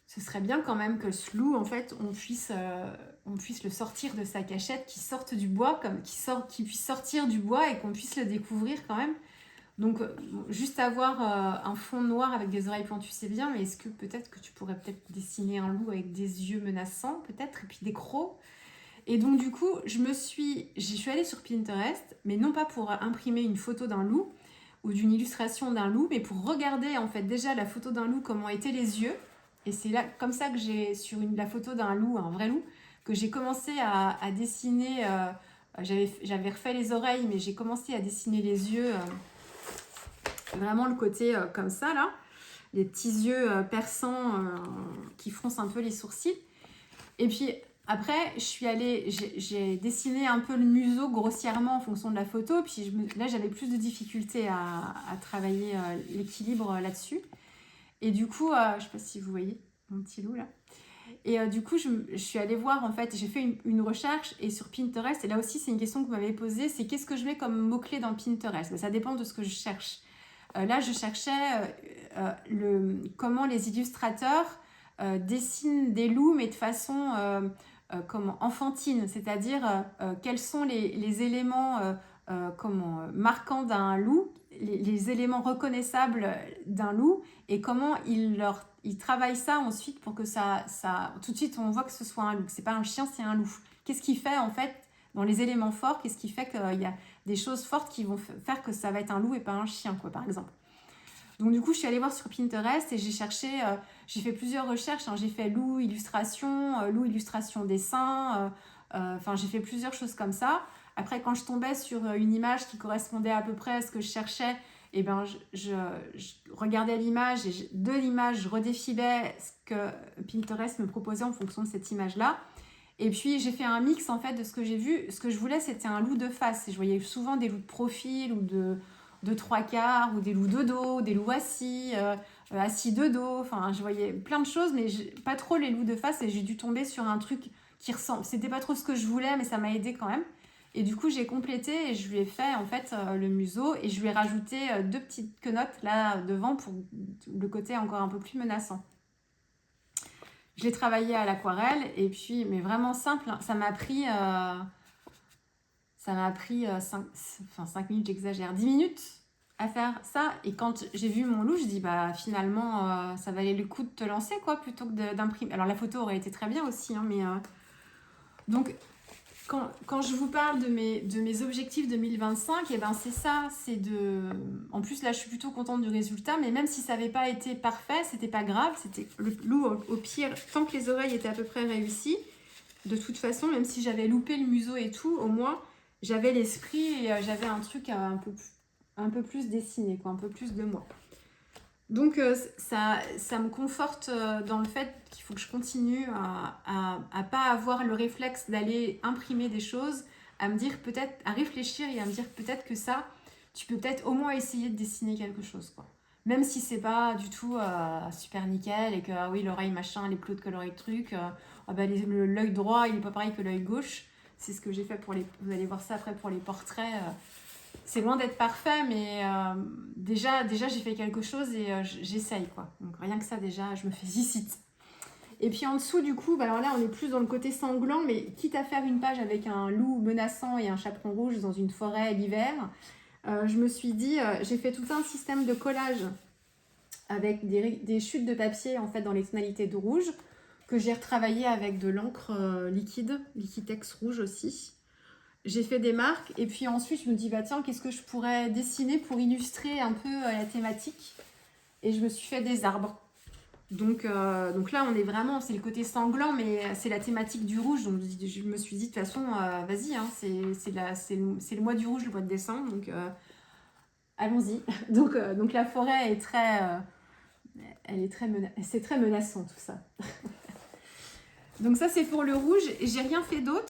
Ce serait bien quand même que ce loup, en fait, on puisse le sortir de sa cachette, qu'il sorte du bois, qu'il puisse sortir du bois et qu'on puisse le découvrir quand même. Donc, juste avoir un fond noir avec des oreilles pointues, c'est bien, mais est-ce que peut-être que tu pourrais peut-être dessiner un loup avec des yeux menaçants, peut-être, et puis des crocs? Et donc, du coup, je suis allée sur Pinterest, mais non pas pour imprimer une photo d'un loup ou d'une illustration d'un loup, mais pour regarder, en fait, déjà la photo d'un loup, comment étaient les yeux. Et c'est là, comme ça que j'ai, sur la photo d'un loup, un vrai loup, que j'ai commencé à dessiner. J'avais refait les oreilles, mais j'ai commencé à dessiner les yeux. Vraiment le côté comme ça, là. Les petits yeux perçants qui froncent un peu les sourcils. Et puis après, j'ai dessiné un peu le museau grossièrement en fonction de la photo. Puis là, j'avais plus de difficultés à travailler l'équilibre là-dessus. Et du coup, je sais pas si vous voyez mon petit loup là. Et du coup, je suis allée voir, en fait, j'ai fait une recherche et sur Pinterest, et là aussi, c'est une question que vous m'avez posée, c'est qu'est-ce que je mets comme mot-clé dans Pinterest? Ben, ça dépend de ce que je cherche. Là, je cherchais comment les illustrateurs dessinent des loups, mais de façon enfantine, c'est-à-dire quels sont les éléments marquants d'un loup, les éléments reconnaissables d'un loup, et comment ils travaillent ça ensuite pour que ça... Tout de suite, on voit que ce soit un loup. C'est pas un chien, c'est un loup. Qu'est-ce qui fait, en fait, dans les éléments forts, qu'est-ce qui fait qu'il y a des choses fortes qui vont faire que ça va être un loup et pas un chien, quoi, par exemple. Donc du coup, je suis allée voir sur Pinterest et j'ai cherché, j'ai fait plusieurs recherches. Hein. J'ai fait loup illustration dessin. Enfin, j'ai fait plusieurs choses comme ça. Après, quand je tombais sur une image qui correspondait à peu près à ce que je cherchais, eh ben, je regardais l'image et de l'image, je redéfilais ce que Pinterest me proposait en fonction de cette image-là. Et puis, j'ai fait un mix en fait de ce que j'ai vu. Ce que je voulais, c'était un loup de face. Et je voyais souvent des loups de profil ou de trois quarts, ou des loups de dos, des loups assis, assis de dos. Enfin, je voyais plein de choses, mais pas trop les loups de face. Et j'ai dû tomber sur un truc qui ressemble. C'était pas trop ce que je voulais, mais ça m'a aidé quand même. Et du coup, j'ai complété et je lui ai fait en fait le museau et je lui ai rajouté deux petites quenottes là devant pour le côté encore un peu plus menaçant. Je l'ai travaillé à l'aquarelle et puis, mais vraiment simple, hein. Ça m'a pris 5 minutes, j'exagère, 10 minutes à faire ça. Et quand j'ai vu mon loup, je dis bah finalement ça valait le coup de te lancer quoi plutôt que d'imprimer. Alors la photo aurait été très bien aussi, hein, mais donc quand je vous parle de mes objectifs 2025, et ben c'est ça, en plus là je suis plutôt contente du résultat, mais même si ça n'avait pas été parfait, c'était pas grave, c'était le loup au pire, tant que les oreilles étaient à peu près réussies, de toute façon, même si j'avais loupé le museau et tout, au moins j'avais l'esprit et j'avais un truc un peu plus dessiné, quoi, un peu plus de moi. Donc ça me conforte dans le fait qu'il faut que je continue à pas avoir le réflexe d'aller imprimer des choses, à me dire peut-être, à réfléchir et à me dire peut-être que ça, tu peux peut-être au moins essayer de dessiner quelque chose, quoi. Même si c'est pas du tout super nickel et que ah oui l'oreille machin elle est plus haute que l'oreille truc, l'œil droit il est pas pareil que l'œil gauche. C'est ce que j'ai fait vous allez voir ça après pour les portraits. C'est loin d'être parfait, mais déjà j'ai fait quelque chose et j'essaye, quoi. Donc rien que ça, déjà, je me félicite. Et puis en dessous, du coup, bah, alors là, on est plus dans le côté sanglant, mais quitte à faire une page avec un loup menaçant et un chaperon rouge dans une forêt l'hiver, je me suis dit, j'ai fait tout un système de collage avec des chutes de papier, en fait, dans les tonalités de rouge, que j'ai retravaillé avec de l'encre liquide, Liquitex rouge aussi. J'ai fait des marques et puis ensuite je me dis bah tiens qu'est-ce que je pourrais dessiner pour illustrer un peu la thématique et je me suis fait des arbres. Donc là on est vraiment, c'est le côté sanglant mais c'est la thématique du rouge donc je me suis dit de toute façon vas-y hein, c'est le mois du rouge, le mois de décembre donc allons-y. Donc la forêt est c'est très menaçant tout ça. Donc ça c'est pour le rouge. J'ai rien fait d'autre.